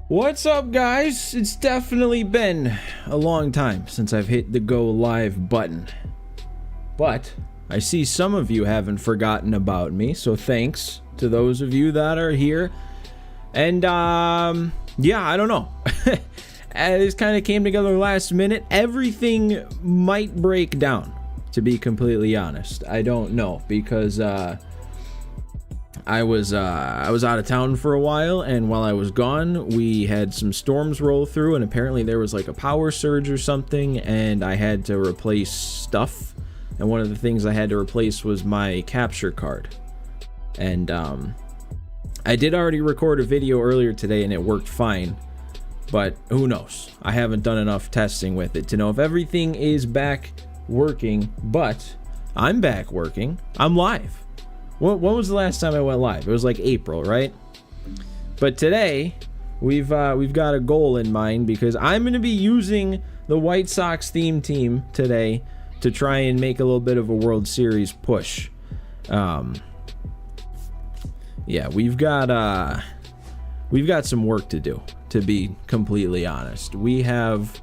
What's up, guys? It's definitely been a long time since I've hit the go live button. But I see some of you haven't forgotten about me, so thanks to those of you that are here. And yeah, I don't know. This kind of came together last minute. Everything might break down, to be completely honest. I don't know, because I was out of town for a while, and while I was gone, we had some storms roll through, and apparently there was like a power surge or something, and I had to replace stuff. And one of the things I had to replace was my capture card. And I did already record a video earlier today, and it worked fine. But who knows? I haven't done enough testing with it to know if everything is back working. But I'm back working. I'm live. When was the last time I went live? It was like April, right? But today, we've got a goal in mind, because I'm going to be using the White Sox theme team today to try and make a little bit of a World Series push. Yeah, we've got some work to do, to be completely honest. We have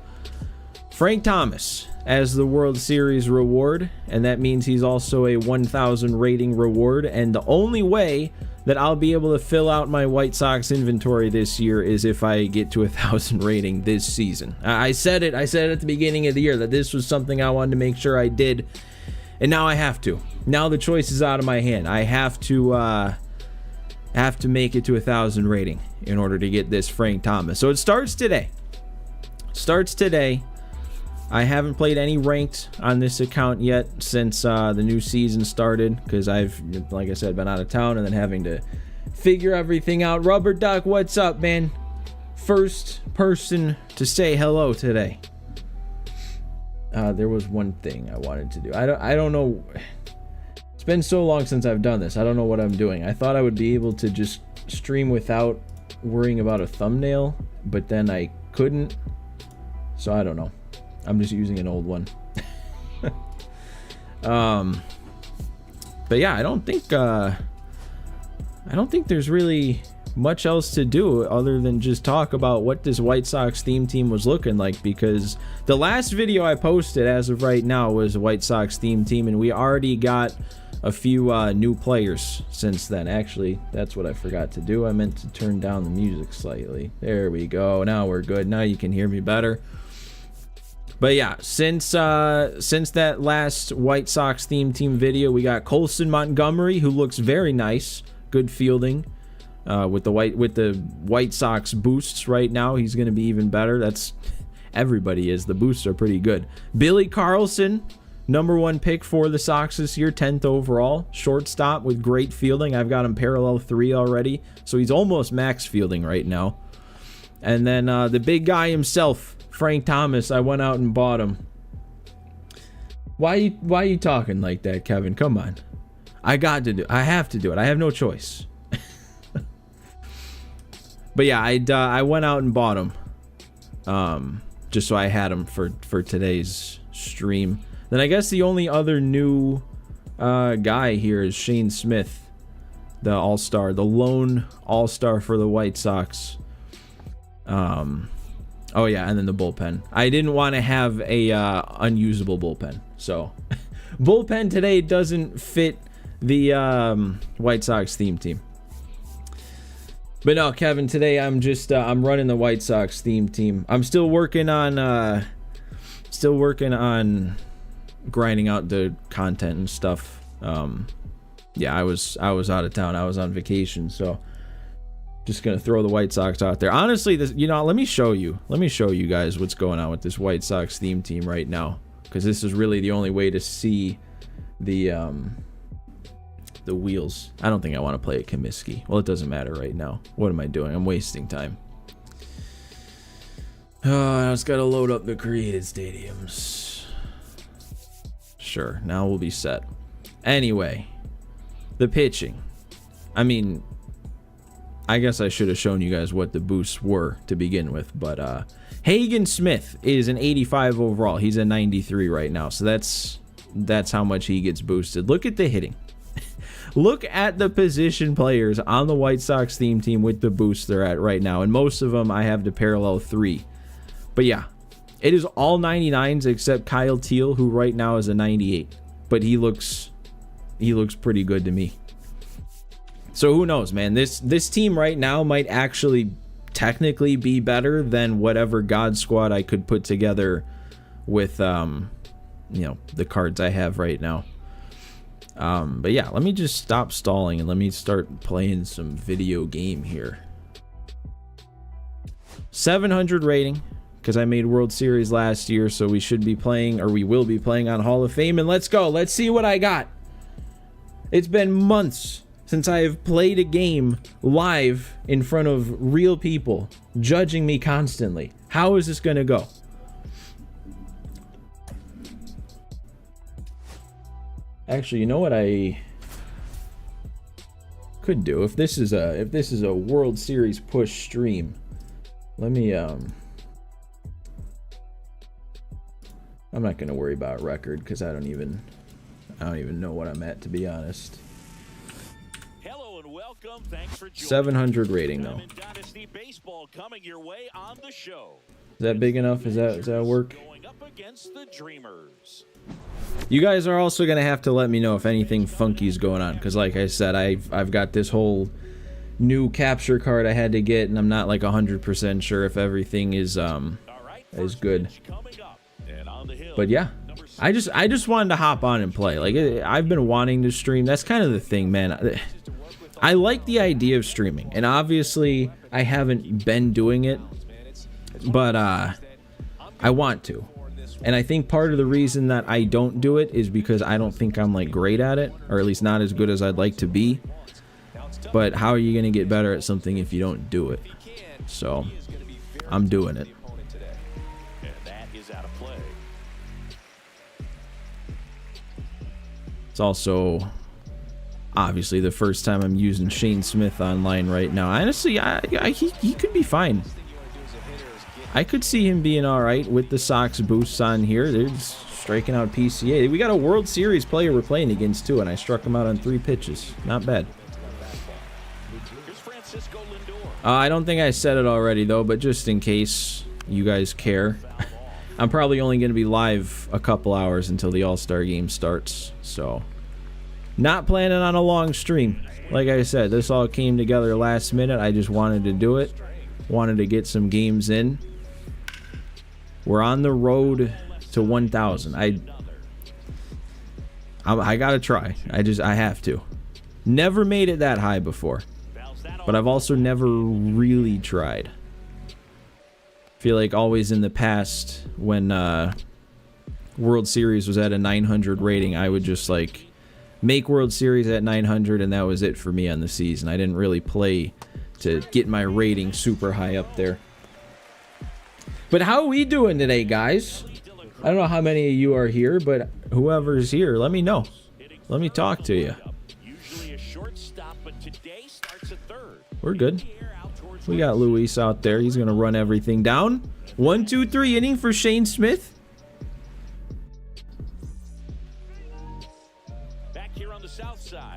Frank Thomas as the World Series reward, and that means he's also a 1,000 rating reward, and the only way that I'll be able to fill out my White Sox inventory this year is if I get to 1,000 rating this season. I said it at the beginning of the year that this was something I wanted to make sure I did, and now I have to. Now the choice is out of my hand. I have to make it to 1,000 rating in order to get this Frank Thomas. So it starts today. I haven't played any ranked on this account yet since the new season started, because I've, like I said, been out of town and then having to figure everything out. Rubber Duck, what's up, man? First person to say hello today. There was one thing I wanted to do. I don't know. It's been so long since I've done this. I don't know what I'm doing. I thought I would be able to just stream without worrying about a thumbnail, but then I couldn't. So I don't know. I'm just using an old one. But yeah, I don't think there's really much else to do other than just talk about what this White Sox theme team was looking like, because the last video I posted as of right now was a White Sox theme team, and we already got a few new players since then. Actually, that's what I forgot to do. I meant to turn down the music slightly. There we go. Now we're good. Now you can hear me better. But yeah, since that last White Sox theme team video, we got Colson Montgomery, who looks very nice, good fielding, with the White Sox boosts right now. He's going to be even better. That's everybody is. The boosts are pretty good. Billy Carlson, #1 pick for the Sox this year, 10th overall, shortstop with great fielding. I've got him parallel 3 already, so he's almost max fielding right now. And then the big guy himself, Frank Thomas, I went out and bought him. Why you talking like that, Kevin? Come on. I have to do it. I have no choice. But yeah, I went out and bought him. Just so I had him for today's stream. Then I guess the only other new guy here is Shane Smith, the all-star, the lone all-star for the White Sox. Oh yeah, and then the bullpen. I didn't want to have a unusable bullpen, so bullpen today doesn't fit the White Sox theme team. But no, Kevin, today I'm just I'm running the White Sox theme team. I'm still working on grinding out the content and stuff. Yeah, I was out of town. I was on vacation, so just gonna throw the White Sox out there. Honestly, let me show you guys what's going on with this White Sox theme team right now, because this is really the only way to see the wheels. I don't think I want to play at Comiskey. Well, it doesn't matter right now. What am I doing? I'm wasting time. Oh, I just gotta load up the created stadiums. Sure, now we'll be set. Anyway, the pitching. I mean, I guess I should have shown you guys what the boosts were to begin with, but Hagen Smith is an 85 overall. He's a 93 right now, so that's how much he gets boosted. Look at the hitting. Look at the position players on the White Sox theme team with the boost they're at right now. And most of them I have to parallel 3. But yeah, it is all 99s except Kyle Teal, who right now is a 98. But he looks pretty good to me. So who knows, man? This team right now might actually technically be better than whatever God squad I could put together with you know, the cards I have right now. But yeah, let me just stop stalling and let me start playing some video game here. 700 rating, because I made World Series last year, so we should be playing, or we will be playing on Hall of Fame. And let's go. Let's see what I got. It's been months since I have played a game live in front of real people judging me constantly. How is this going to go? Actually, you know what I could do if this is a World Series push stream. Let me I'm not going to worry about record because I don't even know what I'm at, to be honest. Hello and welcome. Thanks for joining. 700 rating though. Dynasty Baseball coming your way on the show. Is that big enough? Does that work? Going up against the Dreamers. You guys are also gonna have to let me know if anything funky is going on, because like I said, I've got this whole new capture card I had to get, and I'm not like 100% sure if everything is good. But yeah, I just wanted to hop on and play. Like, I've been wanting to stream. That's kind of the thing, man. I like the idea of streaming, and obviously I haven't been doing it, but I want to. And I think part of the reason that I don't do it is because I don't think I'm like great at it, or at least not as good as I'd like to be. But how are you going to get better at something if you don't do it? So I'm doing it. And that is out of play. It's also obviously the first time I'm using Shane Smith online right now. Honestly, he could be fine. I could see him being all right with the Sox boosts on here. They're just striking out PCA. We got a World Series player we're playing against too, and I struck him out on 3 pitches. Not bad. I don't think I said it already though, but just in case you guys care, I'm probably only going to be live a couple hours until the All-Star game starts. So, not planning on a long stream. Like I said, this all came together last minute. I just wanted to do it. Wanted to get some games in. We're on the road to 1,000. I gotta try. I have to. Never made it that high before, but I've also never really tried. Feel like always in the past when World Series was at a 900 rating, I would just like make World Series at 900, and that was it for me on the season. I didn't really play to get my rating super high up there. But how are we doing today, guys? I don't know how many of you are here, but whoever's here, let me know. Let me talk to you. We're good. We got Luis out there. He's going to run everything down. 1, 2, 3 inning for Shane Smith.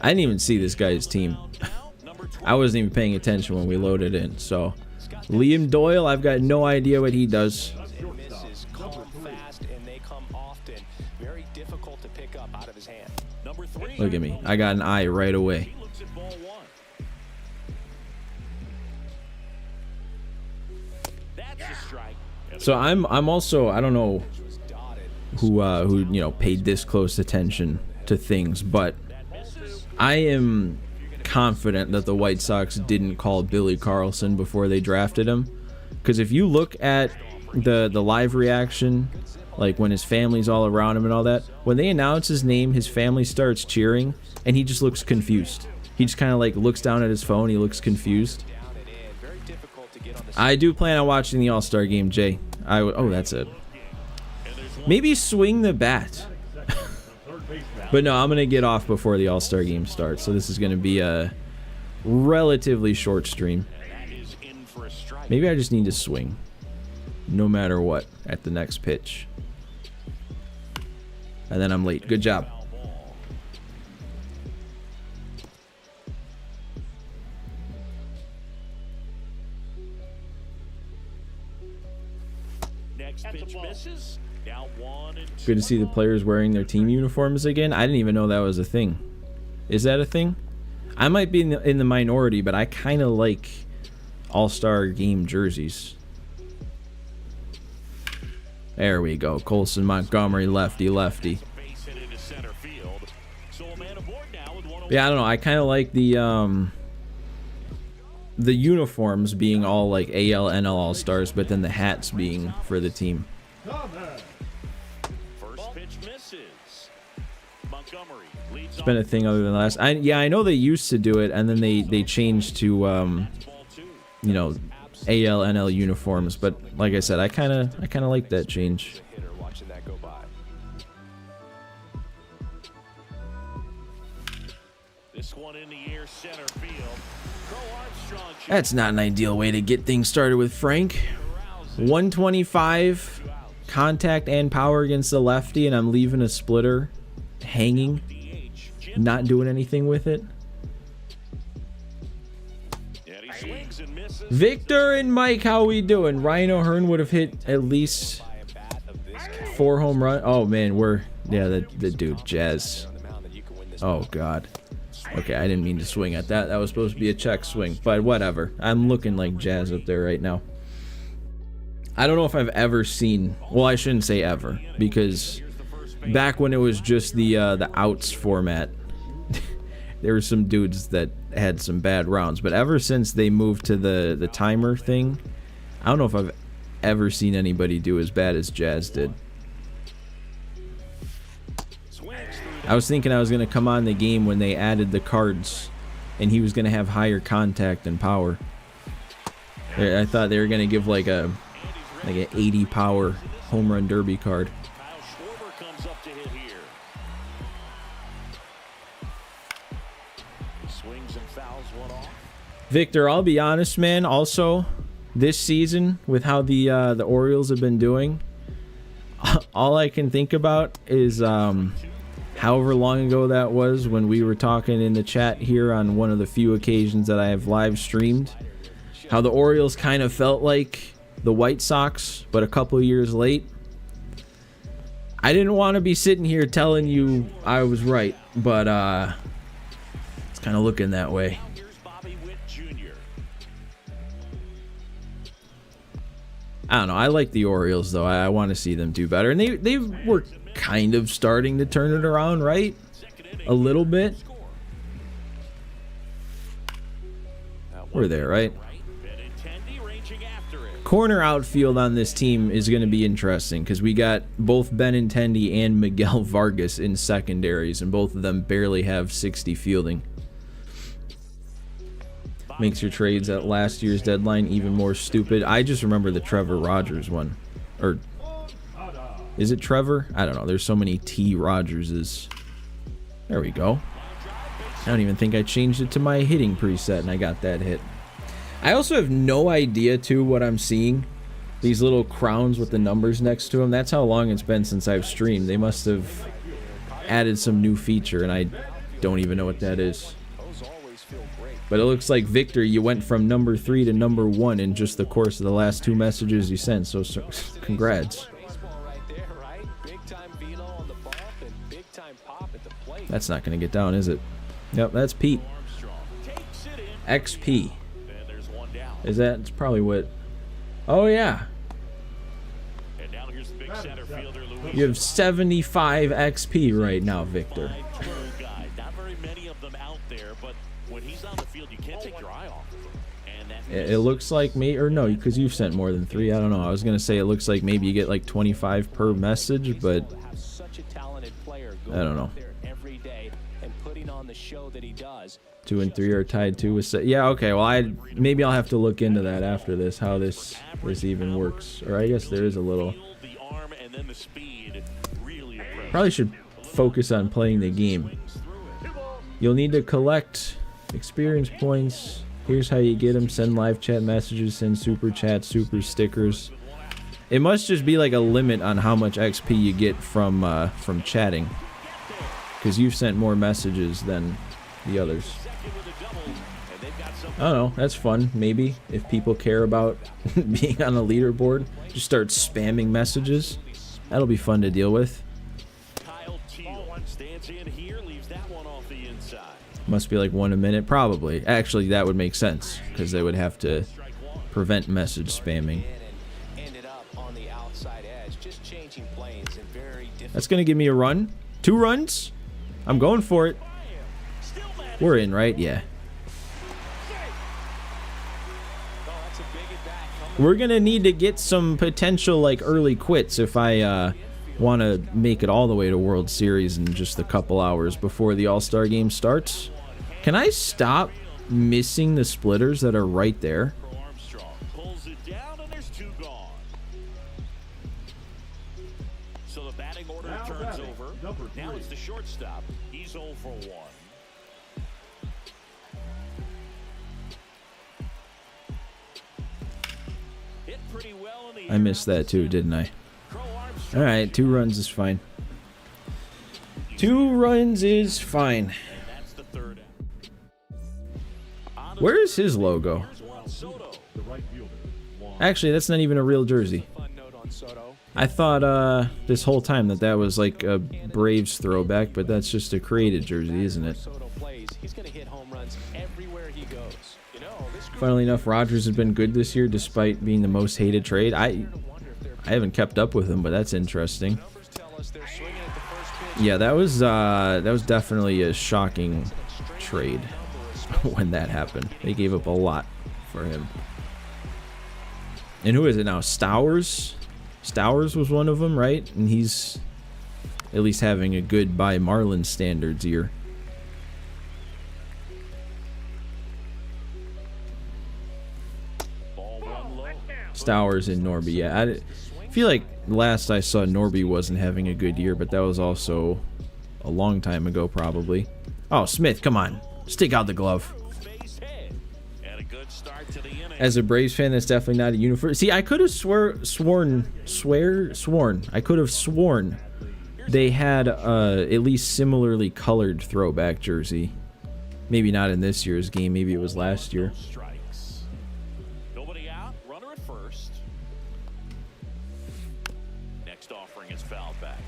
I didn't even see this guy's team. I wasn't even paying attention when we loaded in, so... Liam Doyle, I've got no idea what he does. Look at me. I got an eye right away. So I'm also, I don't know who you know paid this close attention to things, but I am confident that the White Sox didn't call Billy Carlson before they drafted him, because if you look at the live reaction, like when his family's all around him and all that, when they announce his name, his family starts cheering and he just looks confused. He just kind of like looks down at his phone. He looks confused. I do plan on watching the All-Star game, Jay. Oh, that's it. Maybe swing the bat. But no, I'm going to get off before the All-Star game starts. So this is going to be a relatively short stream. Maybe I just need to swing, no matter what, at the next pitch. And then I'm late. Good job. Next pitch misses. Now 1-2. Good to see the players wearing their team uniforms again. I didn't even know that was a thing. Is that a thing? I might be in the minority, but I kind of like All-Star game jerseys. There we go. Colson Montgomery, lefty. Base hit into center field. So a man aboard now with 1 Yeah, I don't know. I kind of like the uniforms being all like AL, NL All-Stars, but then the hats being for the team. First pitch misses. Montgomery leads It's been a thing other than last. I know they used to do it, and then they changed to ball 2. you know, AL, NL uniforms. But like I said, I kind of like that change. Hitter watching that go by. This one in the air center field. Crow Armstrong That's not an ideal way to get things started with Frank. 125 contact and power against the lefty, and I'm leaving a splitter hanging, DH. not doing anything with it. And he swings and misses. Victor and Mike, how we doing? Ryan O'Hearn would have hit at least By a bat of this caliber 4 home runs. Oh man, the dude Jazz. on the mound that you can win this. Oh god. Okay, I didn't mean to swing at that. That was supposed to be a check swing, but whatever. I'm looking like Jazz up there right now. I don't know if I've ever seen, well, I shouldn't say ever, because back when it was just the outs format, there were some dudes that had some bad rounds, but ever since they moved to the timer thing, I don't know if I've ever seen anybody do as bad as Jazz did. I was thinking I was going to come on the game when they added the cards, and he was going to have higher contact and power. I thought they were going to give like an 80 power home run derby card. Kyle Schwarber comes up to hit here. He swings and fouls one off. Victor, I'll be honest, man. Also, this season with how the Orioles have been doing, all I can think about is however long ago that was when we were talking in the chat here on one of the few occasions that I have live streamed, how the Orioles kind of felt like the White Sox, but a couple years late. I didn't want to be sitting here telling you I was right, but it's kind of looking that way. Now here's Bobby Witt Jr. I don't know. I like the Orioles, though. I want to see them do better. And they were kind of starting to turn it around, right? A little bit. We're there, right? Benintendi ranging after it. Corner outfield on this team is going to be interesting because we got both Benintendi and Miguel Vargas in secondaries, and both of them barely have 60 fielding. Makes your trades at last year's deadline even more stupid. I just remember the Trevor Rogers one. Or is it Trevor? I don't know. There's so many T. Rogerses. There we go. I don't even think I changed it to my hitting preset, and I got that hit. I also have no idea, too, what I'm seeing. These little crowns with the numbers next to them. That's how long it's been since I've streamed. They must have added some new feature, and I don't even know what that is. Those always feel great. But it looks like, Victor, you went from number 3 to number 1 in just the course of the last 2 messages you sent, so congrats. Baseball right there, right? Big time velo on the bump and big time pop at the plate. That's not going to get down, is it? Yep, that's Pete. Armstrong takes it in. XP. And there's one down. Is that? It's probably what... Oh, yeah. And now here's the big center fielder, Luis. You have 75 XP right now, Victor. True guy. Not very many of them out there, but when he's on the field, you can't take your eye off of him. And that It looks like me... Or no, because you've sent more than 3. I don't know. I was going to say it looks like maybe you get like 25 per message, but... To have such a talented player I don't know. out there every day and putting on the show that he does. 2 and 3 are tied 2 with... Yeah, okay. Well, maybe I'll have to look into that after this, how this even works. Or I guess there is a little... the arm and then the speed really impressive. Probably should focus on playing the game. You'll need to collect experience points. Here's how you get them. Send live chat messages, send super chats, super stickers. It must just be like a limit on how much XP you get from chatting. Because you've sent more messages than the others. Second with a double, and they've got some I don't know. That's fun. Maybe if people care about being on a leaderboard, just start spamming messages. That'll be fun to deal with. Kyle Teal stands in here, leaves that one off the inside. Must be like 1 a minute. Probably. Actually, that would make sense because they would have to prevent message spamming. Ended up on the outside edge, just changing planes in very different. That's going to give me a run. 2 runs. I'm going for it. We're in, right? Yeah. That's a big at bat. We're going to need to get some potential like early quits if I want to make it all the way to World Series in just a couple hours before the All-Star game starts. Can I stop missing the splitters that are right there? Armstrong pulls it down, and there's 2 gone. So the batting order turns over. Now it's the shortstop. He's 0 for 1. Hit pretty well in the I missed that too, didn't I? Crow Armstrong. All right, 2 runs is fine. 2 runs is fine. And that's the 3rd out. Where is his logo? Here's Juan Soto. Actually, that's not even a real jersey. Fun note on Soto. I thought this whole time that was like a Braves throwback, but that's just a created jersey, isn't it? Soto plays, he's going to hit home runs everywhere he goes. You know, this group Funnily enough, Rogers has been good this year despite being the most hated trade. I haven't kept up with him, but that's interesting. numbers tell us they're swinging at the first pitch. Yeah, that was definitely a shocking trade when that happened. They gave up a lot for him. And who is it now? Stowers? Stowers was one of them, right? And he's at least having a good by Marlins standards year. Ball 1 low. Stowers and Norby. Yeah, I feel like last I saw Norby wasn't having a good year, but that was also a long time ago probably. Oh, Smith, come on. Stick out the glove. Base hit. And a good start to the inning. As a Braves fan, that's definitely not a uniform. See, I could have sworn I could have sworn they had at least similarly colored throwback jersey. Maybe not in this year's game. Maybe it was last year. Strikes. Nobody out. Runner at first. Next offering is fouled back.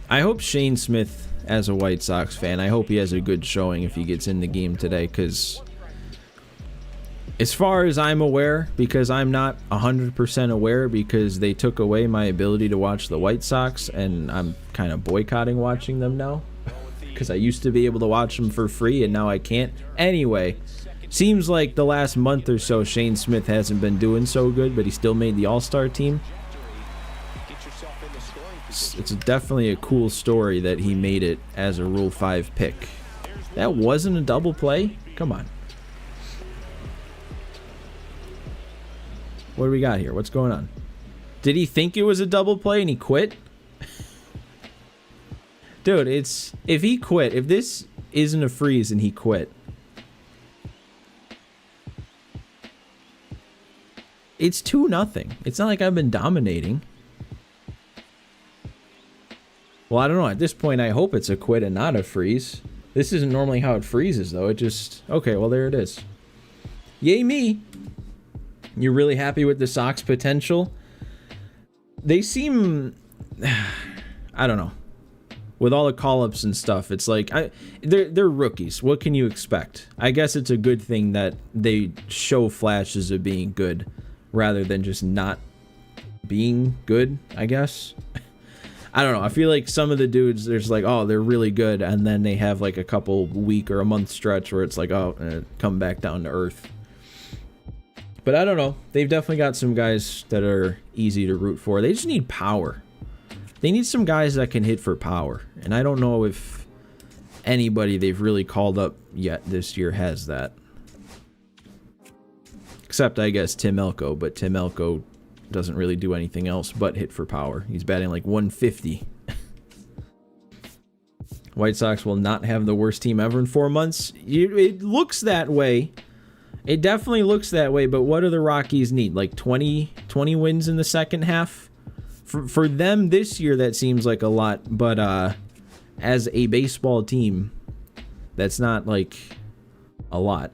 I hope Shane Smith, as a White Sox fan, I hope he has a good showing if he gets in the game today, because as far as I'm aware, because I'm not 100% aware because they took away my ability to watch the White Sox, and I'm kind of boycotting watching them now because I used to be able to watch them for free and now I can't. Anyway, seems like the last month or so Shane Smith hasn't been doing so good, but he still made the All-Star team. Get yourself in the scoring position. It's definitely a cool story that he made it as a Rule 5 pick. That wasn't a double play? Come on. What do we got here? What's going on? Did he think it was a double play and he quit? Dude, if he quit, if this isn't a freeze and he quit, it's 2-0. It's not like I've been dominating. Well, I don't know. At this point, I hope it's a quit and not a freeze. This isn't normally how it freezes, though. It just... Okay, well, there it is. Yay me! You're really happy with the Sox potential? They seem... I don't know. With all the call-ups and stuff, it's like... They're rookies. What can you expect? I guess it's a good thing that they show flashes of being good rather than just not being good, I guess. I don't know. I feel like some of the dudes, there's like, oh, they're really good, and then they have like a couple week or a month stretch where it's like, oh, come back down to earth. But I don't know. They've definitely got some guys that are easy to root for. They just need power. They need some guys that can hit for power. And I don't know if anybody they've really called up yet this year has that. Except, I guess, Tim Elko. But Tim Elko doesn't really do anything else but hit for power. He's batting like 150. White Sox will not have the worst team ever in 4 months. It looks that way. It definitely looks that way, but what do the Rockies need? Like 20 wins in the second half? For them this year, that seems like a lot, but as a baseball team, That's not like a lot.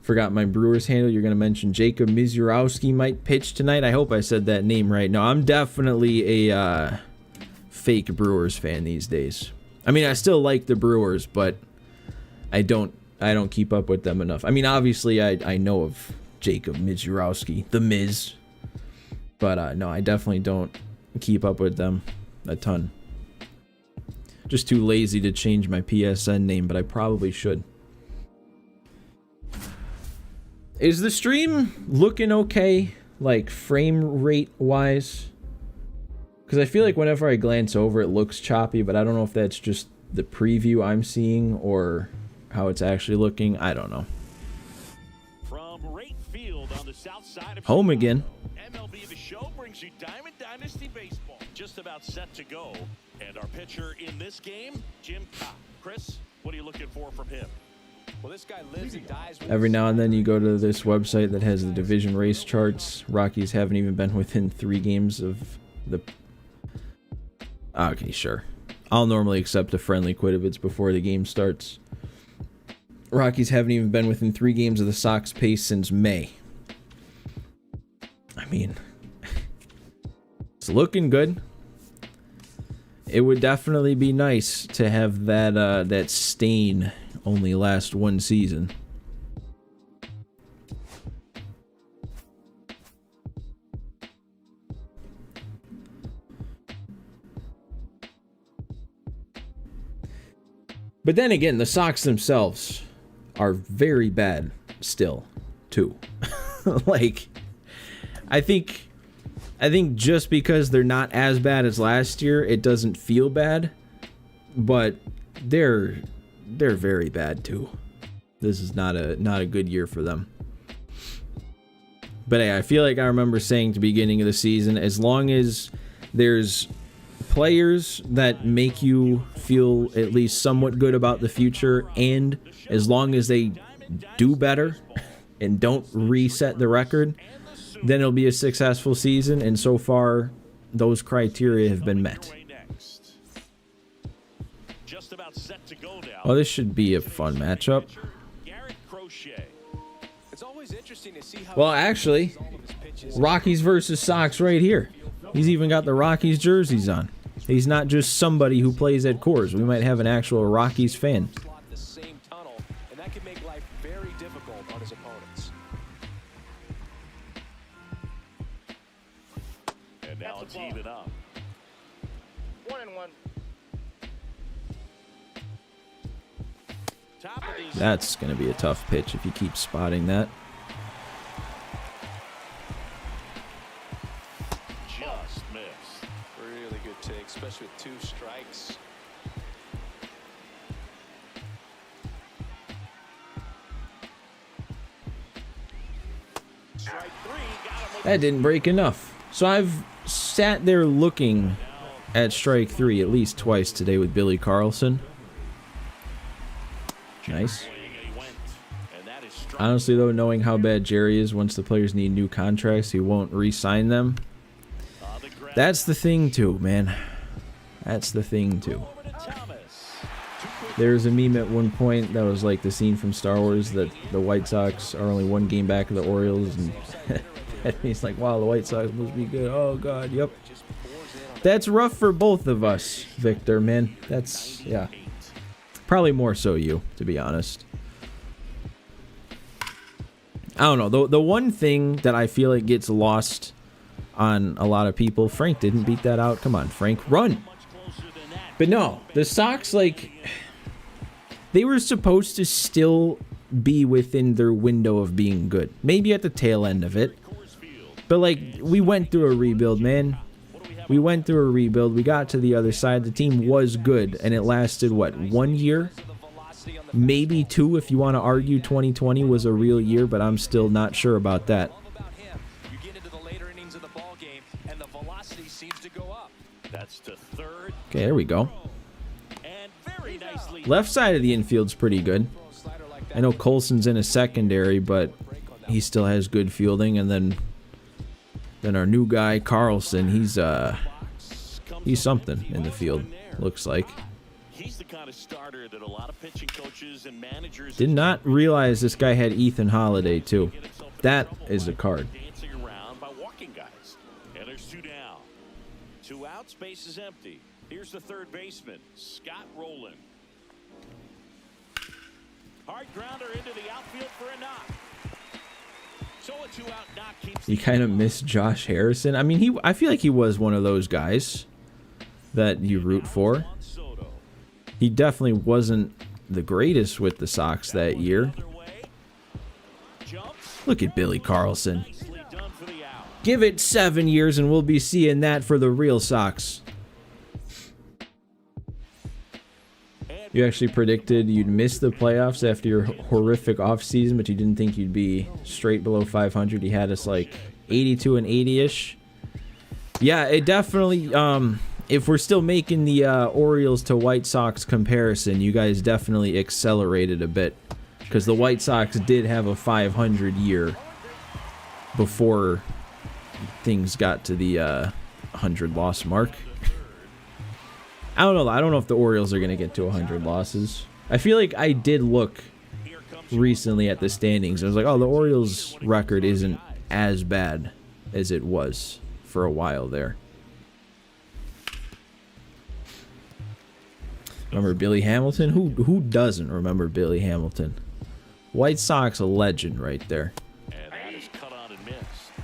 Forgot my Brewers handle. You're going to mention Jacob Misiorowski might pitch tonight. I hope I said that name right. No, I'm definitely a fake Brewers fan these days. I mean, I still like the Brewers, but I don't keep up with them enough. I mean, obviously, I know of Jacob Misiorowski, the Miz. But no, I definitely don't keep up with them a ton. Just too lazy to change my PSN name, but I probably should. Is the stream looking okay, like frame rate wise? Because I feel like whenever I glance over, it looks choppy, but I don't know if that's just the preview I'm seeing or how it's actually looking. I don't know. From Rate Field on the south side of Home Chicago, again. MLB The Show brings you Diamond Dynasty Baseball. Just about set to go. And our pitcher in this game, Jim Cobb. Chris, what are you looking for from him? Well, this guy lives and dies with Every now and then you go to this website that has the division race charts. Rockies haven't even been within 3 games of the... Okay, sure. I'll normally accept a friendly quit if it's before the game starts. Rockies haven't even been within 3 games of the Sox pace since May. I mean, it's looking good. It would definitely be nice to have that that stain only last 1 season. But then again, the Sox themselves are very bad still, too. Like, I think just because they're not as bad as last year, it doesn't feel bad. But they're very bad too. This is not a good year for them. But hey, I feel like I remember saying at the beginning of the season, as long as there's players that make you feel at least somewhat good about the future, and as long as they do better and don't reset the record, then it'll be a successful season. And so far, those criteria have been met. Just about set to go now. Well, this should be a fun matchup. Garrett Crochet. It's always interesting to see how Well, actually, Rockies versus Sox right here. He's even got the Rockies jerseys on. He's not just somebody who plays at Coors. We might have an actual Rockies fan. slot the same tunnel, and that can make life very difficult on his opponents. And now it's even up. 1-1. Top of these. That's going to be a tough pitch if you keep spotting that. Just missed. Really good take, especially with 2 strikes. Strike 3. Got him with That didn't break enough. So I've sat there looking at strike 3 at least twice today with Billy Carlson. Nice. swing, and he went. And that is strike. Honestly, though, knowing how bad Jerry is, once the players need new contracts, he won't re-sign them. The grab That's the thing, too, man. That's the thing, too. over to Thomas. There's a meme at one point that was like the scene from Star Wars that the White Sox are only 1 game back of the Orioles, and he's like, wow, the White Sox must be good. Oh, God, yep. That's rough for both of us, Victor, man. That's, yeah. Probably more so you, to be honest. I don't know. The one thing that I feel like gets lost on a lot of people, Frank didn't beat that out. Come on, Frank, run. Much closer than that. But no, the Sox, like, they were supposed to still be within their window of being good. Maybe at the tail end of it. Coors Field. But, like, we went through a rebuild, man. We went through a rebuild. We got to the other side. The team was good, and it lasted, what, 1 year? Maybe 2 if you want to argue 2020 was a real year, but I'm still not sure about that. About him, you get into the later innings of the ball game, and the velocity seems to go up. That's to third. Okay, there we go. And very nicely. Left side of the infield's pretty good. Slider like that. I know Colson's in a secondary, but he still has good fielding. And then our new guy, Carlson, he's he's something in the field, looks like. He's the kind of starter that a lot of pitching coaches and managers Did not realize this guy had Ethan Holiday, too. That is a card. dancing around by walking guys. And there's 2 down. 2 outs, base is empty. Here's the third baseman, Scott Rowland. Hard grounder into the outfield for a knock. So a 2-out knock keeps You kind of miss Josh Harrison. I mean, I feel like he was one of those guys that you root for. Soto. He definitely wasn't the greatest with the Sox that year. Other way. Jumps. Look at Billy Carlson. Nicely done for the out. Give it 7 years and we'll be seeing that for the real Sox. You actually predicted you'd miss the playoffs after your horrific offseason, but you didn't think you'd be straight below 500. You had us like 82 and 80-ish. Yeah, it definitely, if we're still making the Orioles to White Sox comparison, you guys definitely accelerated a bit. Because the White Sox did have a 500 year before things got to the 100 loss mark. I don't know. I don't know if the Orioles are going to get to 100 losses. I feel like I did look recently at the standings. I was like, oh, the Orioles' record isn't as bad as it was for a while there. Remember Billy Hamilton? Who doesn't remember Billy Hamilton? White Sox, a legend right there. And that is cut on and missed.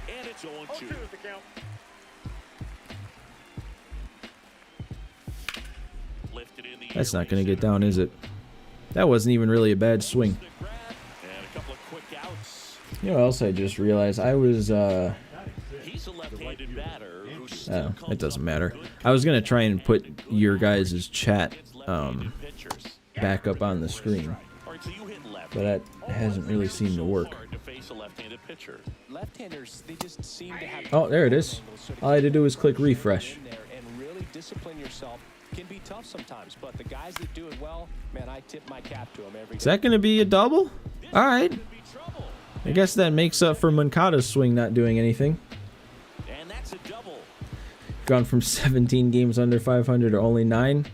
And it's 0-2. Lifted in the That's air, not going to get down, is it? That wasn't even really a bad swing. and a couple of quick outs. You know what else I just realized? I was, He's a left-handed batter who still it doesn't matter. I was going to try and put your guys' chat pitchers. back up on the screen, All right, so you hit left. but that hasn't really seemed to work. Hard to face a left-handed pitcher. Left-handers, they just seem to have. Oh, there it is. All I had to do was click refresh. In there and really discipline yourself can be tough sometimes, but the guys that do it well, man, I tip my cap to them every Is that going to be a double? All right. I guess that makes up for Moncada's swing not doing anything. And that's a double. Gone from 17 games under 500 to only 9.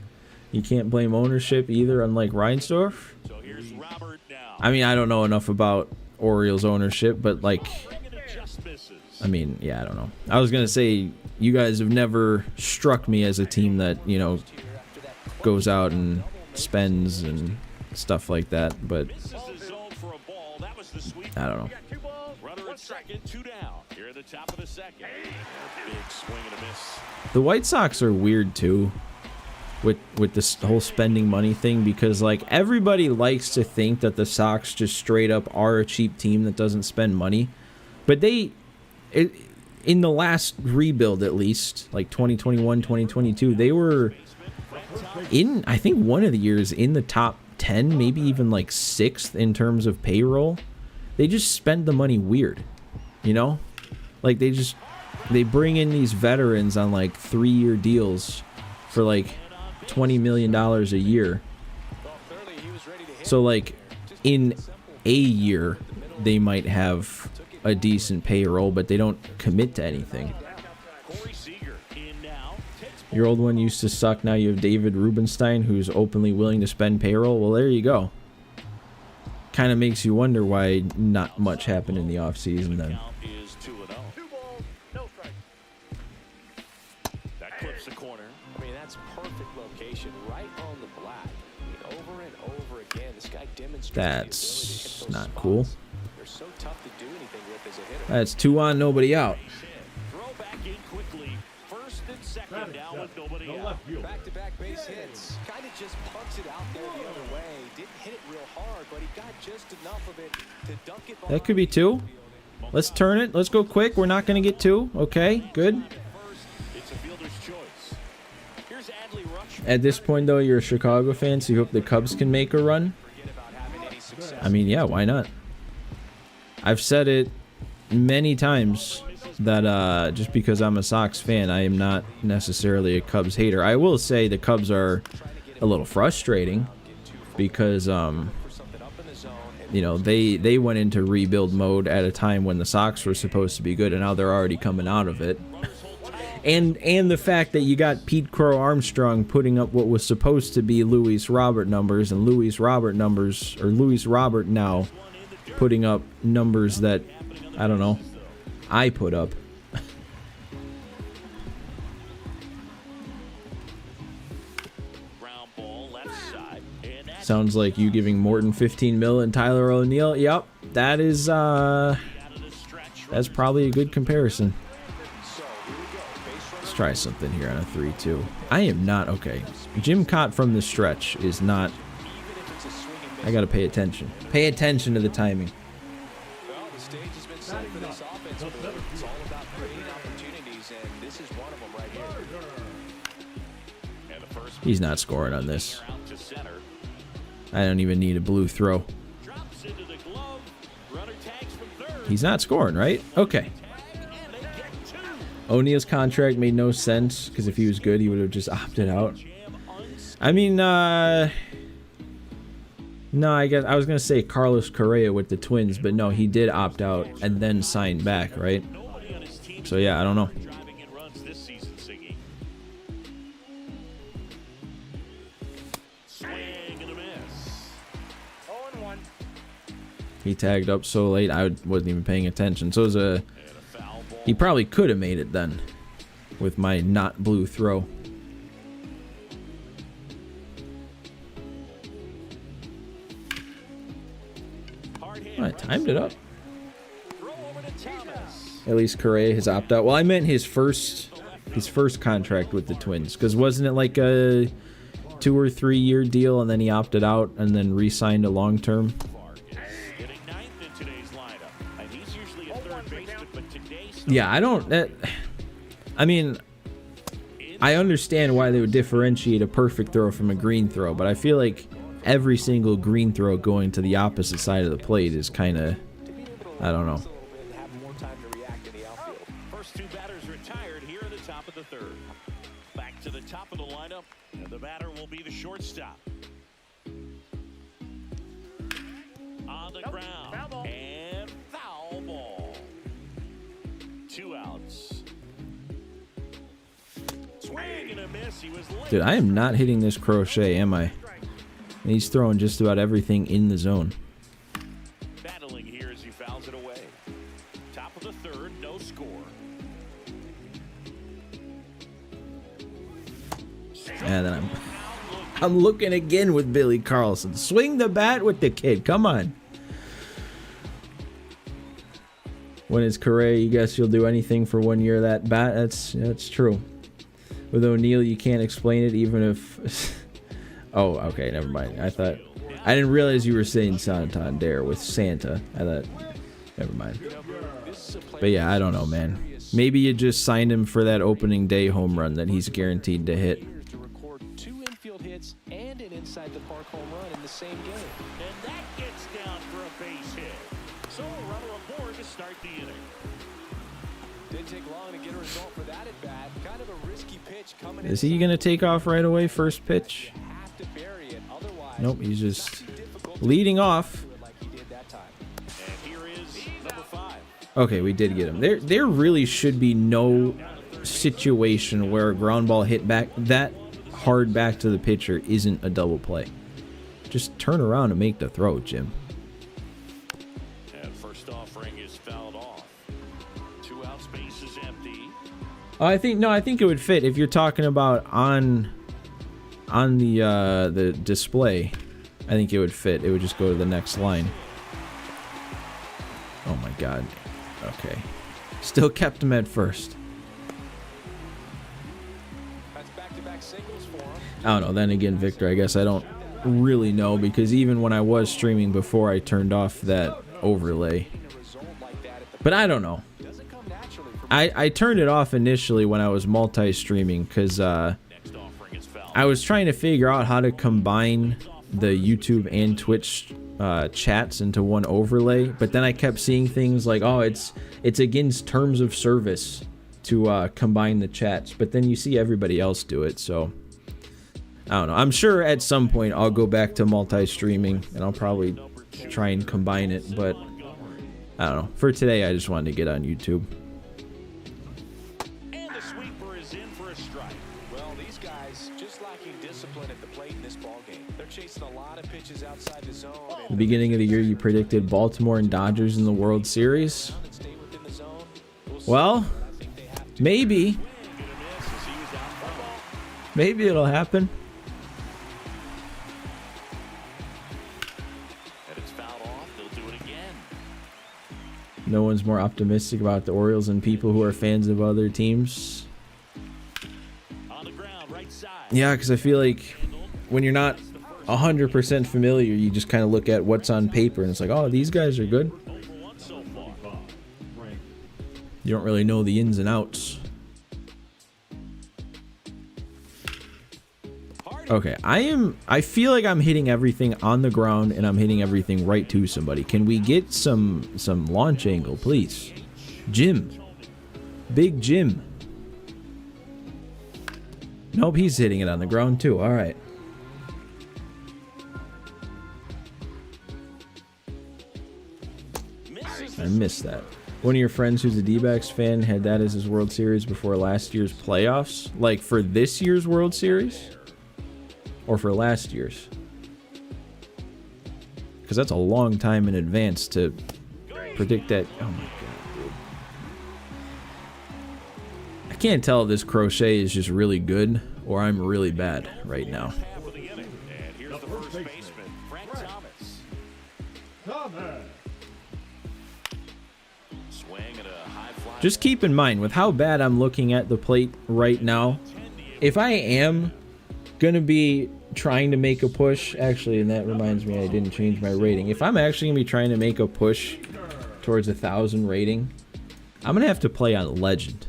You can't blame ownership either, unlike Reinsdorf. So here's Robert now. I mean, I don't know enough about Orioles ownership, but like, And it just misses. I mean, yeah, I don't know. I was going to say, you guys have never struck me as a team that, you know, goes out and spends and stuff like that, but This is the zone for a ball. That was the sweep. I don't know. Runner at second, 2 down. Here at the top of the second. Big swing and a miss. The White Sox are weird too with this whole spending money thing, because like everybody likes to think that the Sox just straight up are a cheap team that doesn't spend money, but in the last rebuild, at least like 2021 2022, they were in, I think, one of the years in the top 10, maybe even like 6th in terms of payroll. They just spend the money weird, you know, like they bring in these veterans on like 3-year deals for like $20 million a year. So like in a year they might have a decent payroll, but they don't commit to anything. Corey Seager in now. Your old one used to suck. Now you have David Rubenstein, who's openly willing to spend payroll. Well, there you go. Kind of makes you wonder why not much happened in the offseason then. Count is 2-0. That clips the corner. I mean, that's perfect location, right on the black. I mean, over and over again, this guy demonstrates the ability to hit That's those not spots. cool. They're so tough to do anything with as a hitter. That's 2 on, nobody out. Throw back in quickly. First and second down with nobody out. Back-to-back base hits. Kind of just punts it out there the other way. Didn't hit it real hard, but he got just enough of it to dunk it. That could be 2. Let's turn it. Let's go quick. We're not going to get 2. Okay, good. It's a fielder's choice. Here's Adley Rutschman. At this point, though, you're a Chicago fan, so you hope the Cubs can make a run. Forget about having any success. I mean, yeah, why not? I've said it many times that just because I'm a Sox fan, I am not necessarily a Cubs hater. I will say the Cubs are a little frustrating because, you know, they went into rebuild mode at a time when the Sox were supposed to be good, and now they're already coming out of it. And the fact that you got Pete Crow Armstrong putting up what was supposed to be Luis Robert numbers, and Luis Robert now putting up numbers that, I don't know, I put up. Sounds like you giving Morton 15 mil and Tyler O'Neill. Yep, that is, that's probably a good comparison. Let's try something here on a 3-2. I am not, okay. Jim Kaat from the stretch is not, I gotta pay attention. Pay attention to the timing. Well, the stage has been set for this offense. It's all about creating opportunities, and this is one of them right here. He's not scoring on this. I don't even need a blue throw. He's not scoring, right? Okay. O'Neal's contract made no sense, because if he was good, he would have just opted out. I mean, no, I guess I was going to say Carlos Correa with the Twins, but no, he did opt out and then sign back, right? So yeah, I don't know. He tagged up so late, I wasn't even paying attention. So it was he probably could have made it then with my not blue throw. I timed it up. At least Correa has opted out. Well, I meant his first contract with the Twins, because wasn't it like a 2 or 3 year deal, and then he opted out and then re-signed a long term? Yeah, I don't. I mean, I understand why they would differentiate a perfect throw from a green throw, but I feel like every single green throw going to the opposite side of the plate is kind of, I don't know. First two batters retired here in the top of the third. Back to the top of the lineup, and the batter will be the shortstop. On the ground, and foul ball. 2 outs. Swing and a miss. He was late. Dude, I am not hitting this crochet, am I? And he's throwing just about everything in the zone. Battling here as he fouls it away. Top of the third, no score. And then I'm looking again with Billy Carlson. Swing the bat with the kid. Come on. When it's Correa, you guess you'll do anything for 1 year. That bat, that's true. With O'Neill, you can't explain it, even if. Oh, okay, never mind. I didn't realize you were saying Santander with Santa. I thought, never mind. But yeah, I don't know, man. Maybe you just signed him for that opening day home run that he's guaranteed to hit. To record 2 infield hits and an inside the park home run in the same game. And that gets down for a base hit. So a runner aboard to start the inning. Didn't take long to get a result for that at bat. Kind of a risky pitch coming in. Is he going to take off right away, first pitch? You have to bury it. Otherwise, Nope, he's just leading off. like he did that time. And here is number 5. Okay, we did get him. There really should be no situation where a ground ball hit back that hard back to the pitcher isn't a double play. Just turn around and make the throw, Jim. And first offering is fouled off. 2 outs, base is empty. I think it would fit if you're talking about on the display. I think it would fit. It would just go to the next line. Oh my god. Okay. Still kept him at first. That's back-to-back singles for him. I don't know. Then again, Victor, I guess I don't really know, because even when I was streaming before, I turned off that overlay. But I don't know. Doesn't come naturally for I turned it off initially when I was multi-streaming, because Next offering is fouled. I was trying to figure out how to combine the YouTube and Twitch chats into one overlay, but then I kept seeing things like, oh, it's against terms of service to combine the chats, but then you see everybody else do it, so I don't know. I'm sure at some point I'll go back to multi-streaming and I'll probably try and combine it, but I don't know. For today, I just wanted to get on YouTube. And the sweeper pitches outside the zone. The beginning of the year, you predicted Baltimore and Dodgers in the World Series. Stay within the zone. We'll see. Well, I think they have to. maybe. Maybe it'll happen. And it's fouled off. They'll do it again. No one's more optimistic about the Orioles than people who are fans of other teams. On the ground, right side. Yeah, because I feel like when you're not 100% familiar, you just kind of look at what's on paper and it's like, oh, these guys are good. Over one so far. You don't really know the ins and outs. Okay, I feel like I'm hitting everything on the ground and I'm hitting everything right to somebody. Can we get some launch angle, please? Jim. Big Jim. Nope, he's hitting it on the ground too. All right. I missed that. One of your friends who's a D-backs fan had that as his World Series before last year's playoffs. Like for this year's World Series? Or for last year's? Because that's a long time in advance to predict that. Oh my god, dude. I can't tell if this crochet is just really good or I'm really bad right now. Half of the inning. And here's the first baseman, Frank Thomas. Swing at a high fly. Just keep in mind, with how bad I'm looking at the plate right now, if I am gonna be trying to make a push, actually, and that reminds me I didn't change my rating. If I'm actually gonna be trying to make a push towards 1,000 rating, I'm gonna have to play on Legend.